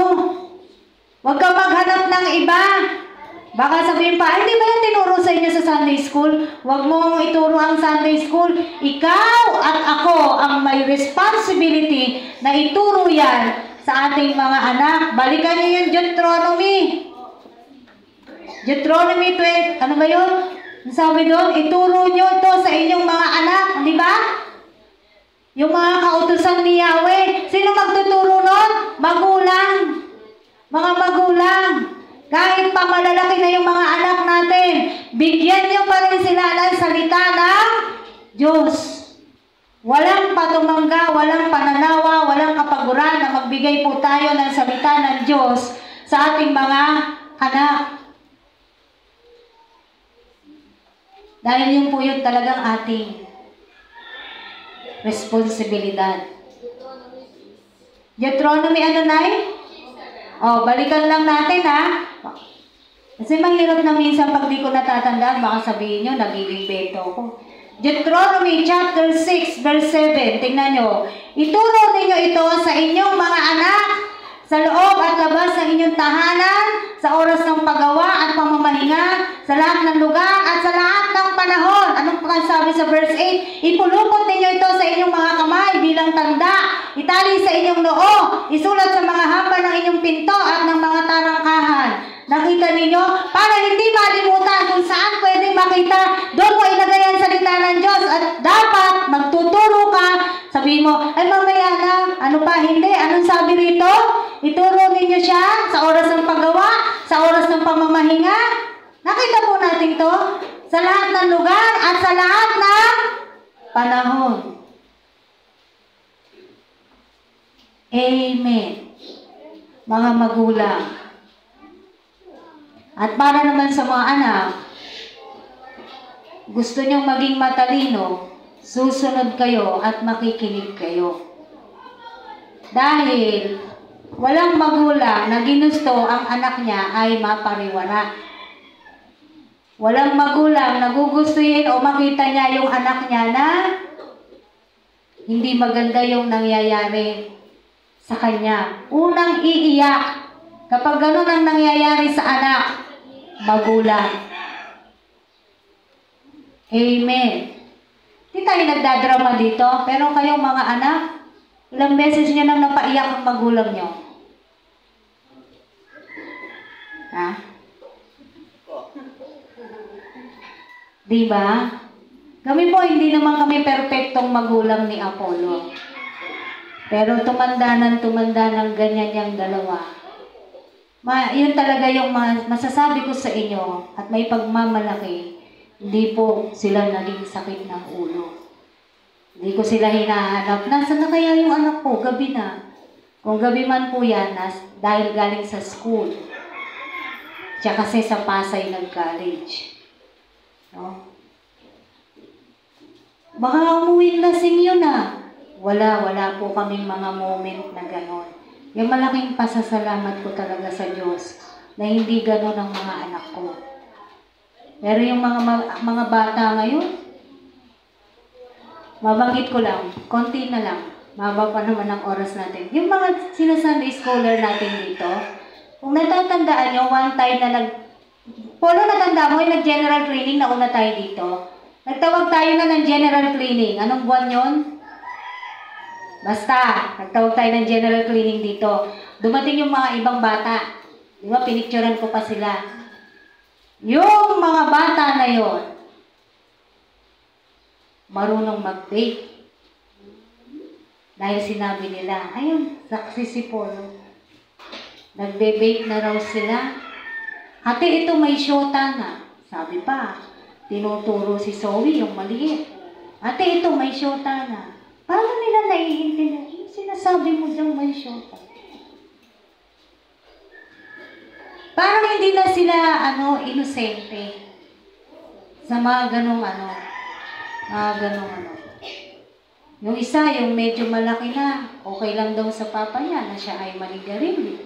Huwag ka maghanap ng iba. Baka sabihin pa, hindi ba yan tinuro sa inyo sa Sunday School? Huwag mong ituro ang Sunday School. Ikaw at ako ang may responsibility na ituro yan sa ating mga anak. Balikan niyo yung Deuteronomy. Deuteronomy 20, ano ba yun? Sabi doon, ituro niyo ito sa inyong mga anak, di ba? Yung mga kautusan ni Yahweh. Sino magtuturo nun? Magulang. Mga magulang. Kahit pa malalaki na yung mga anak natin, bigyan niyo pa rin sila ng salita ng Diyos. Walang patumangga, walang pananawa, walang kapaguran na magbigay po tayo ng salita ng Diyos sa ating mga anak. Dahil yun po yun talagang ating responsibilidad. Deuteronomy ano, Nay? Balikan lang natin, ha? Kasi mahirap na minsan pag di ko natatandaan, baka sabihin nyo, nagiging beto ko. Deuteronomy chapter 6, verse 7. Tingnan nyo. Ituro ninyo ito sa inyong mga anak, sa loob at labas ng inyong tahanan, sa oras ng paggawa at pamamahinga, sa lahat ng lugar at sa lahat ng panahon. Anong sabi sa verse 8? Ipulupot ninyo ito sa inyong mga kamay bilang tanda, itali sa inyong noo, isulat sa mga hamba ng inyong pinto at ng mga tarangkahan. Nakita ninyo? Para hindi malimutan kung saan pwedeng makita, doon mo ilagay ang salita ng Diyos at dapat magtuturo ka. Sabihin mo, ay mamaya na, ano pa, hindi. Anong sabi rito? Ituro ninyo siya sa oras ng paggawa, sa oras ng pamamahinga. Nakita po natin to sa lahat ng lugar at sa lahat ng panahon. Amen. Mga magulang. At para naman sa mga anak, gusto nyong maging matalino, susunod kayo at makikinig kayo. Dahil walang magulang na ginusto ang anak niya ay mapariwara. Walang magulang na gugustuhin o makita niya yung anak niya na hindi maganda yung nangyayari sa kanya. Unang iiyak kapag ganun ang nangyayari sa anak, magulang. Amen. Hindi tayo nagdadrama dito, pero kayong mga anak, ilang beses nyo nang napaiyak ang magulang nyo? Ha? Diba? Kami po, hindi naman kami perpektong magulang ni Apollo. Pero tumanda ng ganyan yung dalawa. Yun talaga yung masasabi ko sa inyo at may pagmamalaki, hindi po sila naging sakit ng ulo. Hindi ko sila hinahanap. Nasaan na kaya yung anak ko? Gabi na. Kung gabi man po yan, dahil galing sa school. Siya kasi sa Pasay nag-college. No? Baka umuwing lasing yun ah. Wala po kaming mga moment na gano'n. Yung malaking pasasalamat ko talaga sa Diyos na hindi gano'n ang mga anak ko. Pero yung mga bata ngayon, mabanggit ko lang, konti na lang, mababa pa naman ang oras natin. Yung mga sinasunday scholar natin dito, kung natatandaan nyo, one time na Polo, natanda mo yung nag-general cleaning na una tayo dito. Nagtawag tayo na ng general cleaning. Anong buwan yon? Basta, nagtawag tayo ng general cleaning dito. Dumating yung mga ibang bata. Di ba, pinicturean ko pa sila. Yung mga bata na yon, marunong mag-bake. Dahil sinabi nila, ayun, saksi si Polo. Nagbe-bake na raw sila. Ate, ito may syota na. Sabi pa, tinuturo si Zoe yung maliit. Ate, ito may syota na. Paano nila naiintindihan? Sinasabi mo diyang may syota. Parang hindi na sila, inosente. Sa mga ganong Yung isa, yung medyo malaki na, okay lang daw sa papa niya na siya ay manigarilyo.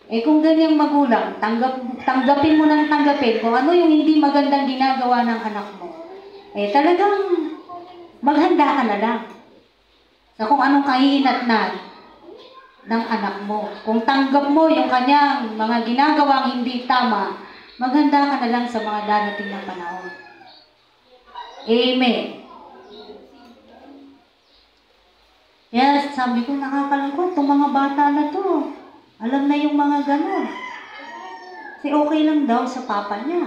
Kung ganyang magulang, tanggapin mo ng tanggapin kung ano yung hindi magandang ginagawa ng anak mo. Talagang maghanda ka na lang sa kung anong kahihinatnan ng anak mo. Kung tanggap mo yung kanyang mga ginagawang hindi tama, maghanda ka na lang sa mga darating na panahon. Amen. Kaya sabi ko, nakakalungkot, itong mga bata na to. Alam na yung mga gano'n. Kasi okay lang daw sa papa niya.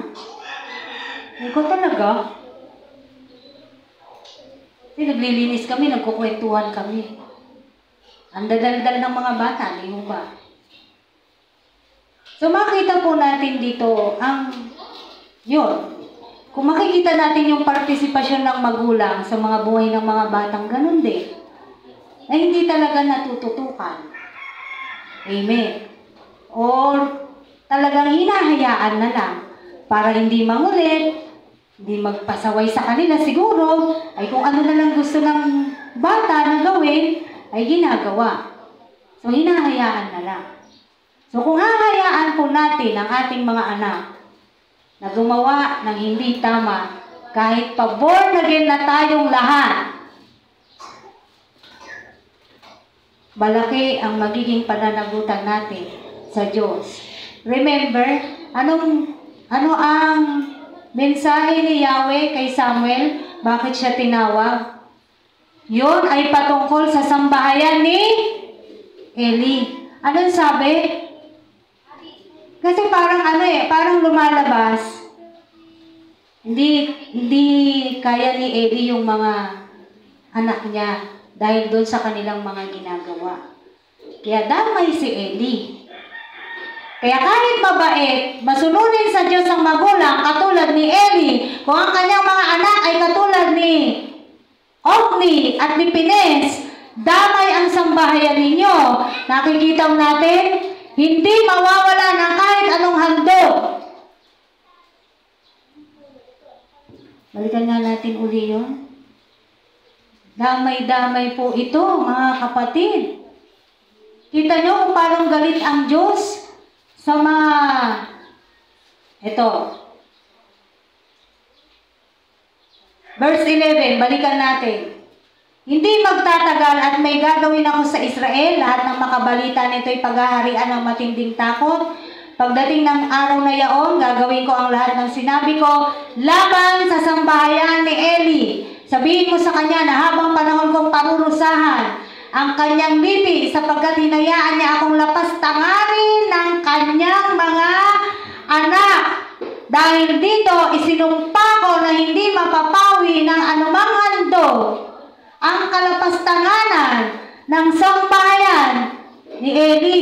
Ikaw talaga? Kasi naglilinis kami, nagkukwentuhan kami. Ang dadaldal ng mga bata, di mo ba? So makita po natin dito yun. Kung makikita natin yung partisipasyon ng magulang sa mga buhay ng mga batang ganun din, na hindi talaga natututukan. Amen. Or talagang hinahayaan na lang para hindi mangulit, hindi magpasaway sa kanila siguro, ay kung ano na lang gusto ng bata na gawin, ay ginagawa. So hinahayaan na lang. So kung hahayaan po natin ang ating mga anak na gumawa ng hindi tama, kahit pa born again na tayong lahat, malaki ang magiging pananagutan natin sa Diyos. Remember, ano ang mensahe ni Yahweh kay Samuel? Bakit siya tinawag? Yun ay patungkol sa sambahayan ni Eli. Anong sabi? Kasi parang parang lumalabas. Hindi kaya ni Eli yung mga anak niya dahil doon sa kanilang mga ginagawa. Kaya damay si Eli. Kaya kahit mabait, masunurin sa Diyos ang magulang katulad ni Eli, kung ang kanyang mga anak ay katulad ni Ofni at ni Pines, damay ang sambahayan ninyo. Nakikita natin, hindi mawawala ng kahit anong handog. Balikan nga natin uli yun. Damay-damay po ito, mga kapatid. Kita nyo kung parang galit ang Diyos sa mga... Ito. Verse 11, balikan natin. Hindi magtatagal at may gagawin ako sa Israel. Lahat ng makabalita nito ay paghaharian ng matinding takot. Pagdating ng araw na yaon, gagawin ko ang lahat ng sinabi ko laban sa sambahayan ni Eli. Sabihin mo sa kanya na habang panahon kong parurusahan ang kanyang lipi sapagkat hinayaan niya akong lapastanganin ng kanyang mga anak. Dahil dito, isinumpa ko na hindi mapapawi ng anumang handog ang kalapastanganan ng sambahayan ni Eli.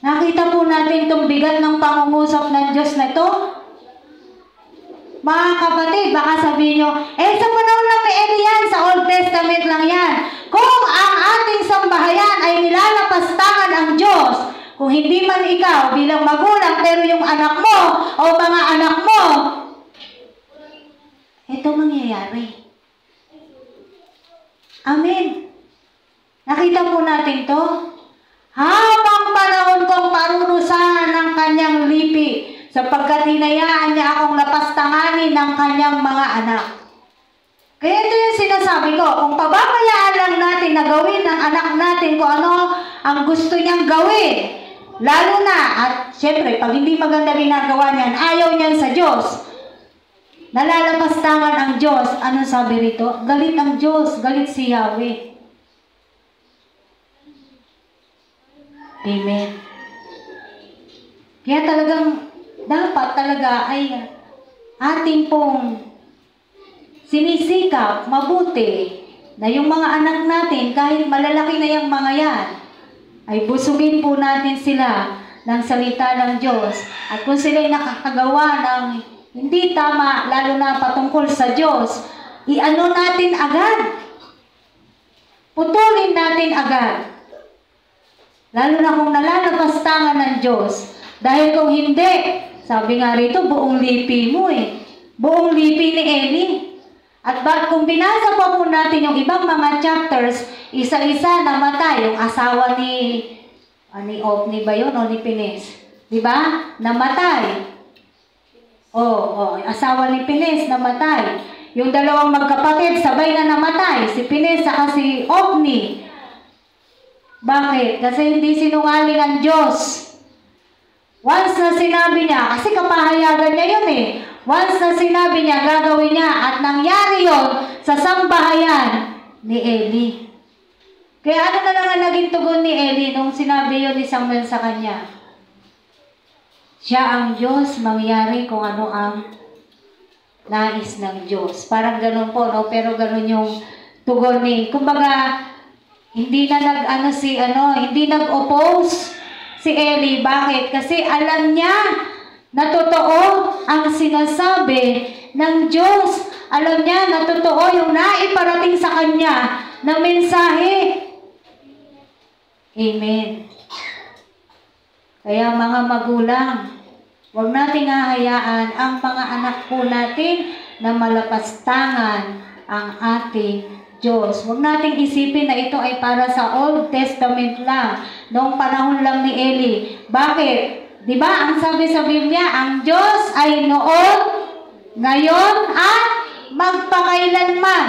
Nakita po natin itong bigat ng pangungusap ng Diyos na ito. Mga kapatid, baka sabihin nyo, sa panahon lang ni Eli yan, sa Old Testament lang yan. Kung ang ating sambahayan ay nilalapastangan ang Diyos, kung hindi man ikaw bilang magulang, pero yung anak mo o mga anak mo, ito mangyayari. Amen. Nakita po natin to. Habang panahon kong parurusahan ng kanyang lipi, sapagkat hinayaan niya akong lapastanganin ng kanyang mga anak. Kaya ito yung sinasabi ko, kung pababayaan lang natin na gawin ng anak natin kung ano ang gusto niyang gawin, lalo na, at syempre, pag hindi maganda ginagawa niyan, ayaw niyan sa Diyos, nalalapastangan ang Diyos. Ano sabi rito? Galit ang Diyos, galit si Yahweh. Amen. Kaya talagang dapat talaga ay ating pong sinisikap mabuti na yung mga anak natin, kahit malalaki na yung mga yan, ay busugin po natin sila ng salita ng Diyos. At kung sila'y nakakagawa ng hindi tama, lalo na patungkol sa Diyos, iano natin agad. Putulin natin agad. Lalo na kung nalalapastangan ng Diyos. Dahil kung hindi, sabi nga rito, buong lipi mo buong lipi ni Eli. At kung binasa pa po natin yung ibang mga chapters, isa-isa namatay. Yung asawa ni Ofni ba yun o ni Pines? Diba? Namatay. Asawa ni Pines namatay. Yung dalawang magkapatid, sabay na namatay. Si Pines at si Ofni. Bakit? Kasi hindi sinungaling ang Diyos. Once na sinabi niya, kasi kapahayagan niya yun Once na sinabi niya, gagawin niya. At nangyari yon sa sambahayan ni Eli. Kaya ano na lang ang naging tugon ni Eli nung sinabi yon ni Samuel sa kanya? Siya ang Diyos, mangyari kung ano ang nais ng Diyos. Parang ganun po, no? Pero ganun yung tugon ni, kumbaga, hindi na hindi nag-oppose si Eli. Bakit? Kasi alam niya na totoo ang sinasabi ng Diyos. Alam niya na totoo yung naiparating sa kanya na mensahe. Amen. Kaya mga magulang, huwag nating hahayaan ang mga anak po natin na malapastangan ang ating Diyos. Huwag nating isipin na ito ay para sa Old Testament lang, noong panahon lang ni Eli. Bakit? Di ba ang sabi sa Biblia, ang Diyos ay noon, ngayon, at magpakailanman.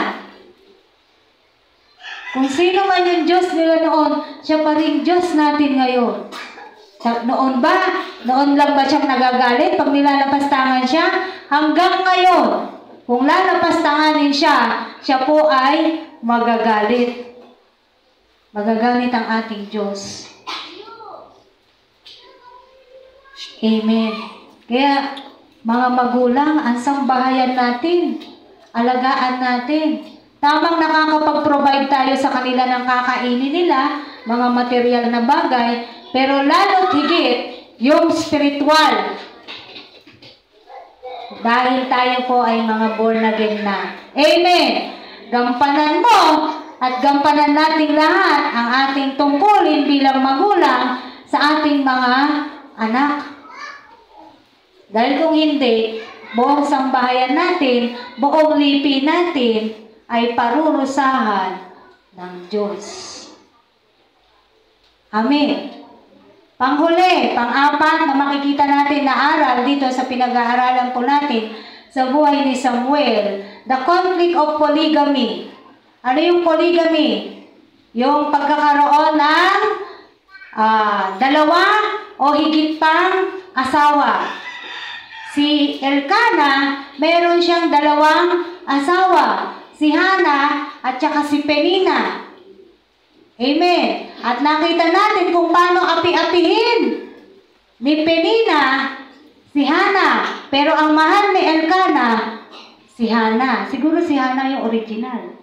Kung sino man yung Diyos nila noon, siya pa rin Diyos natin ngayon. Noon ba? Noon lang ba siyang nagagalit pag nilalapastangan siya? Hanggang ngayon, kung lalapastanganin siya, siya po ay magagalit. Magagalit ang ating Diyos. Amen. Kaya, mga magulang, ang sambahayan natin, alagaan natin. Tamang nakakapag-provide tayo sa kanila ng kakainin nila, mga material na bagay, pero lalo't higit, yung spiritual. Dahil tayo po ay mga born again na. Amen! Gampanan mo at gampanan nating lahat ang ating tungkulin bilang magulang sa ating mga anak. Dahil kung hindi, buong sambahayan natin, buong lipi natin, ay parurusahan ng Diyos. Amen. Panghuli, pang-apat na makikita natin na aral dito sa pinag-aaralan po natin sa buhay ni Samuel, the conflict of polygamy. Ano yung polygamy? Yung pagkakaroon ng dalawa o higit pang asawa. Si Elkanah, meron siyang dalawang asawa. Si Hannah at saka si Penina. Amen. At nakita natin kung paano api-apihin ni Penina si Hannah. Pero ang mahal ni Elkanah, si Hannah. Siguro si Hannah yung original.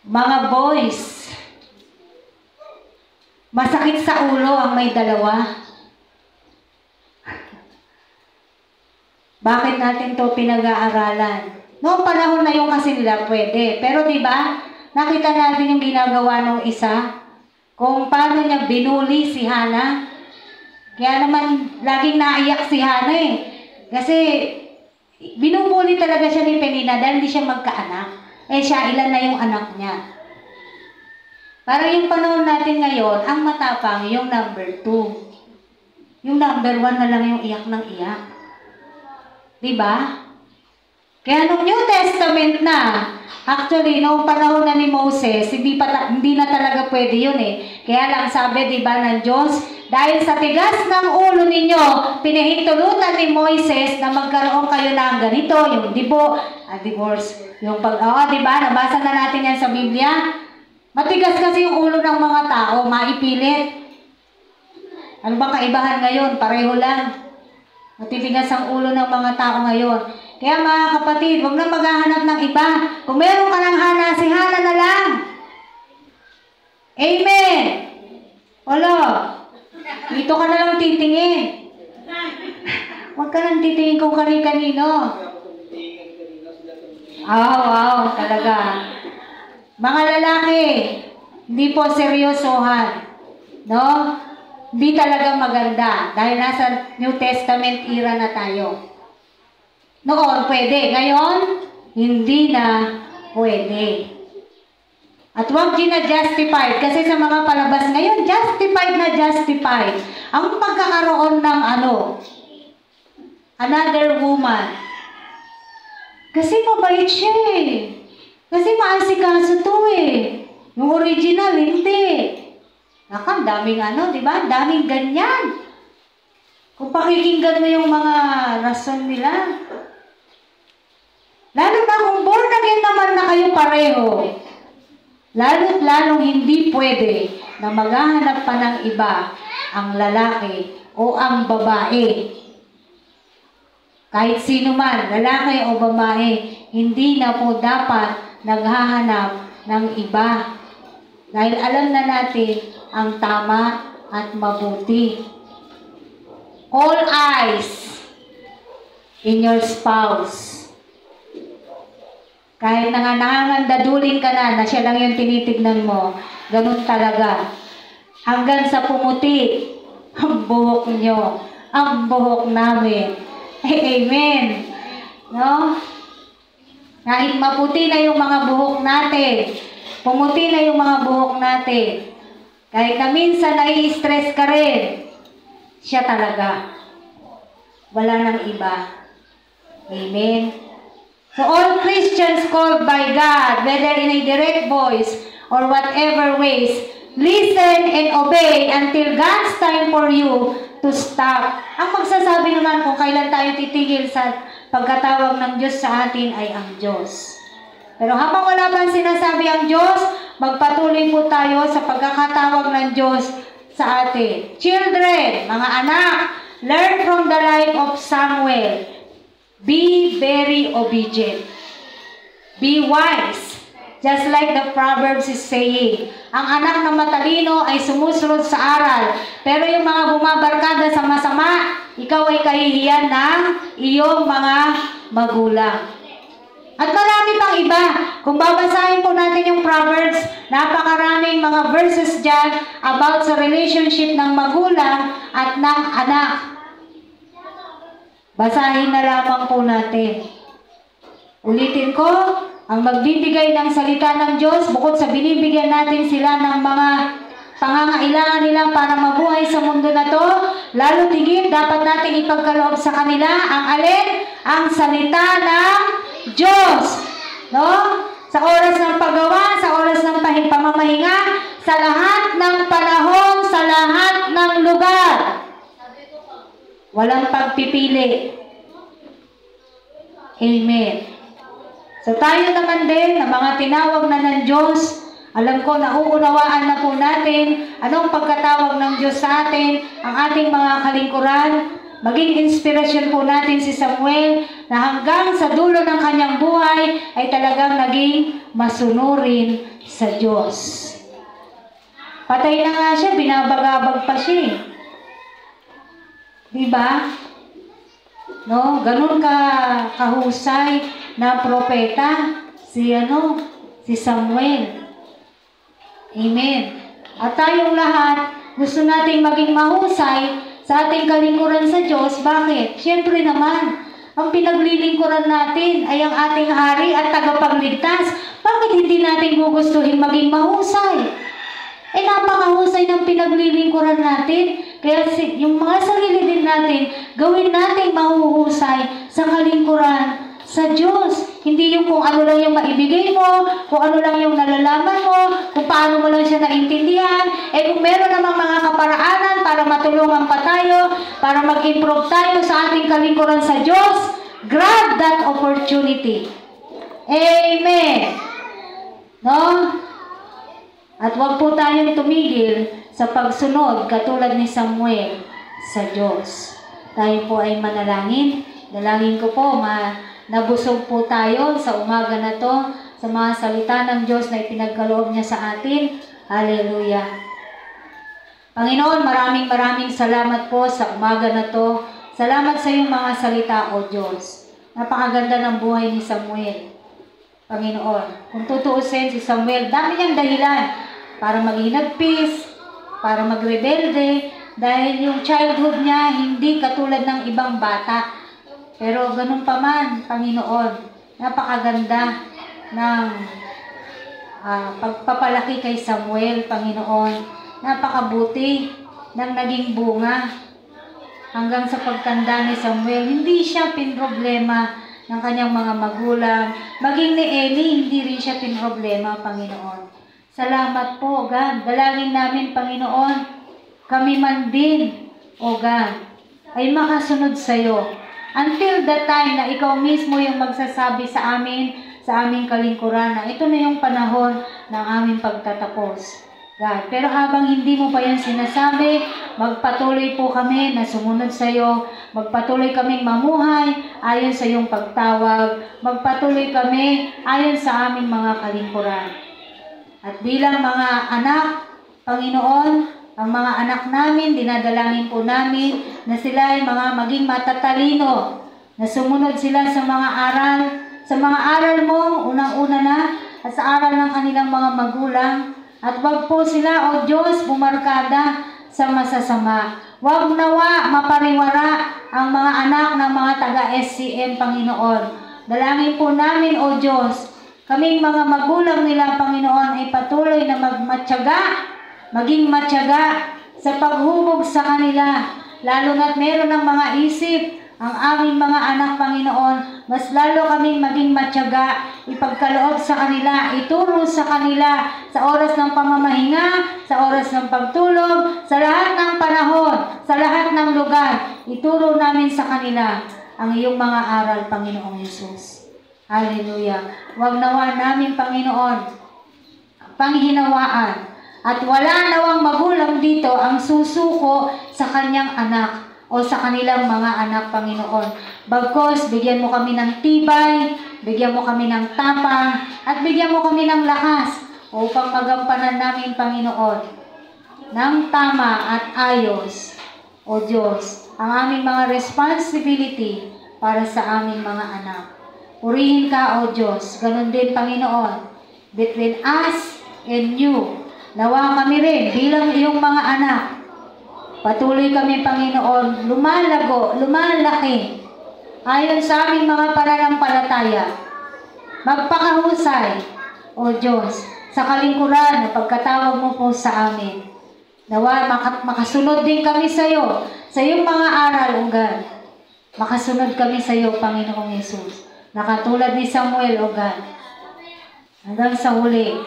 Mga boys, masakit sa ulo ang may dalawa. Bakit natin to pinag-aaralan? Noong panahon na yung kasi nila pwede. Pero diba, nakita natin yung ginagawa ng isa. Kung paano niya binuli si Hannah. Kaya naman, laging naiyak si Hannah eh. Kasi, binubuli talaga siya ni Penina dahil hindi siya magkaanak. Eh siya, ilan na yung anak niya. Para yung panahon natin ngayon, ang matapang yung number 2. Yung number 1 na lang yung iyak ng iyak. Diba? Kaya nung New Testament na, actually, noong panahon na ni Moses, hindi na talaga pwede yun eh. Kaya lang sabi, diba, ng Diyos, dahil sa tigas ng ulo ninyo, pinahintulutan ni Moises na magkaroon kayo ng ganito, yung divorce, yung diba, nabasa na natin yan sa Biblia. Matigas kasi yung ulo ng mga tao, maipilit. Ano ba kaibahan ngayon? Pareho lang. Matitigas ang ulo ng mga tao ngayon. Kaya mga kapatid, huwag na maghahanap ng iba. Kung meron ka ng Hannah, si Hannah na lang. Amen. Wala. Dito ka na lang titingin. Huwag ka nang titingin kung kani-kanino. Wow, talaga. Mga lalaki, hindi po seryosohan. No? Hindi talaga maganda dahil nasa New Testament era na tayo. Noon, pwede. Ngayon, hindi na pwede. At huwag gina-justified kasi sa mga palabas ngayon, justified na justified ang pagkakaroon ng another woman. Kasi mabait siya eh. Kasi maasikaso to eh. Yung original, hindi. Daming di ba? Daming ganyan. Kung pakikinggan mo yung mga rason nila. Lalo na kung born again naman na kayo pareho. Lalo't lalong hindi pwede na maghahanap pa ng iba ang lalaki o ang babae. Kahit sino man, lalaki o babae, hindi na po dapat naghahanap ng iba. Dahil alam na natin ang tama at mabuti. All eyes in your spouse. Kahit nangangandadulin ka na siya lang yung tinitignan mo, ganun talaga. Hanggang sa pumuti ang buhok nyo, ang buhok namin. Amen. No? Kahit maputi na yung mga buhok natin, pumuti na yung mga buhok natin, kahit na minsan nai-stress ka rin, siya talaga. Wala nang iba. Amen. So all Christians called by God, whether in a direct voice or whatever ways, listen and obey until God's time for you to stop. Ang magsasabi naman kung kailan tayo titigil sa pagkatawag ng Diyos sa atin ay ang Diyos. Pero habang wala pang sinasabi ang Diyos, magpatuloy po tayo sa pagkakatawag ng Diyos sa atin. Children, mga anak, learn from the life of Samuel. Be very obedient. Be wise. Just like the Proverbs is saying, ang anak na matalino ay sumusunod sa aral. Pero yung mga bumabarkada sa masama, ikaw ay kahihiyan ng iyong mga magulang. At marami pang iba. Kung babasahin po natin yung Proverbs, napakaraming mga verses dyan about sa relationship ng magulang at ng anak. Basahin na lamang po natin. Ulitin ko, ang magbibigay ng salita ng Diyos, bukod sa binibigyan natin sila ng mga pangangailangan nila para mabuhay sa mundo na to, lalo tigit, dapat natin ipagkaloob sa kanila ang alin? Ang salita ng Diyos. No? Sa oras ng paggawa, sa oras ng pamamahinga, sa lahat ng panahon, sa lahat ng lugar. Walang pagpipili. Amen. So tayo naman din, na mga tinawag na ng Diyos, alam ko, nauunawaan na po natin anong pagkatawag ng Diyos sa atin, ang ating mga kalingkuran. Maging inspirasyon po natin si Samuel na hanggang sa dulo ng kanyang buhay ay talagang naging masunurin sa Diyos. Patay na nga siya, binabagabag pa siya. Diba? No, ganun kahusay na propeta si Samuel. Amen. At tayong lahat gusto nating maging mahusay sa ating kalingkuran sa Diyos. Bakit? Siyempre naman, ang pinaglilingkuran natin ay ang ating hari at tagapagligtas. Bakit hindi natin gugustuhin maging mahusay? Napakahusay ng pinaglilingkuran natin. Kaya yung mga sarili din natin, gawin natin mahuhusay sa kalingkuran sa Diyos. Hindi yung kung ano lang yung maibigay mo, kung ano lang yung nalalaman mo, kung paano mo lang siya naintindihan. Kung meron namang mga kaparaanan para matulungan pa tayo, para mag-improve tayo sa ating kalingkuran sa Diyos, grab that opportunity. Amen. No? At huwag po tayong tumigil sa pagsunod katulad ni Samuel sa Diyos. Tayo po ay manalangin. Dalangin ko po, nabusog po tayo sa umaga na to sa mga salita ng Diyos na ipinagkaloob niya sa atin. Hallelujah. Panginoon, maraming salamat po sa umaga na to. Salamat sa iyong mga salita, O Diyos. Napakaganda ng buhay ni Samuel. Panginoon, kung tutuusin si Samuel, dami niyang dahilan para maghinagpis, para magrebelde, dahil yung childhood niya hindi katulad ng ibang bata. Pero ganun pa man, Panginoon, napakaganda ng pagpapalaki kay Samuel, Panginoon. Napakabuti ng naging bunga hanggang sa pagtanda ni Samuel. Hindi siya pinroblema ng kanyang mga magulang. Maging ni Eli, hindi rin siya pinroblema, Panginoon. Salamat po, God. Dalangin namin, Panginoon, kami man din, O God, ay makasunod sa iyo. Until the time na ikaw mismo yung magsasabi sa amin, sa aming kalingkuran, na ito na yung panahon ng aming pagtatapos. God. Pero habang hindi mo pa yan sinasabi, magpatuloy po kami na sumunod sa iyo, magpatuloy kaming mamuhay ayon sa iyong pagtawag, magpatuloy kami ayon sa aming mga kalingkuran. At bilang mga anak, Panginoon, ang mga anak namin, dinadalangin po namin na sila ay maging matatalino, na sumunod sila sa mga aral mo, unang-una na, at sa aral ng kanilang mga magulang. At wag po sila, O Diyos, bumarkada sa masasama. Wag nawa mapariwara ang mga anak ng mga taga-SCM, Panginoon. Dalangin po namin, O Diyos, kaming mga magulang nila, Panginoon, ay patuloy na maging matyaga sa paghubog sa kanila. Lalo na't meron ng mga isip ang aming mga anak, Panginoon, mas lalo kaming maging matyaga, ipagkaloob sa kanila, ituro sa kanila sa oras ng pamamahinga, sa oras ng pagtulog, sa lahat ng panahon, sa lahat ng lugar. Ituro namin sa kanila ang iyong mga aral, Panginoong Yesus. Hallelujah. Huwag nawa namin, Panginoon, panghinawaan. At wala nawang magulang dito ang susuko sa kanyang anak o sa kanilang mga anak, Panginoon. Bagkos, bigyan mo kami ng tibay, bigyan mo kami ng tapang, at bigyan mo kami ng lakas upang magampanan namin, Panginoon, ng tama at ayos, O Diyos, ang aming mga responsibility para sa aming mga anak. Purihin ka, O Diyos. Ganon din, Panginoon, between us and you. Nawa kami rin bilang iyong mga anak. Patuloy kami, Panginoon, lumalaki ayon sa aming mga pananampalataya. Magpakahusay, O Diyos, sa kalingkuran na pagkatawag mo po sa amin. Nawa makasunod din kami sa iyo, sa iyong mga aral, O God. Makasunod kami sa iyo, Panginoong Yesus. Nakatulad ni Samuel, O God. Hanggang sa huli,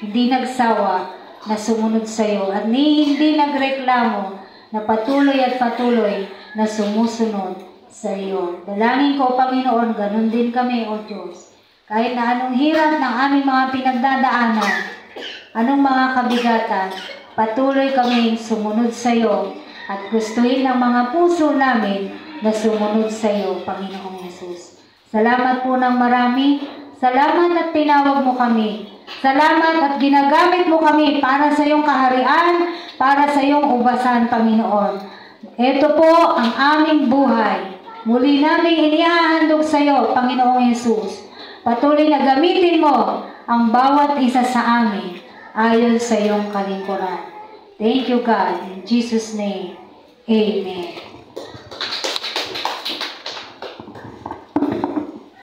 hindi nagsawa na sumunod sa iyo at hindi nagreklamo na patuloy na sumusunod sa iyo. Dalangin ko, Panginoon, ganun din kami, O Diyos. Kahit na anong hirap ng aming mga pinagdadaanan, anong mga kabigatan, patuloy kaming sumunod sa iyo at gustuhin ng mga puso namin na sumunod sa iyo, Panginoong Yesus. Salamat po ng marami. Salamat at tinawag mo kami. Salamat at ginagamit mo kami para sa iyong kaharian, para sa iyong ubasan, Panginoon. Ito po ang aming buhay. Muli namin inihahandog sa iyo, Panginoong Yesus. Patuloy na gamitin mo ang bawat isa sa amin ayon sa iyong kalingkuran. Thank you, God. In Jesus' name, Amen.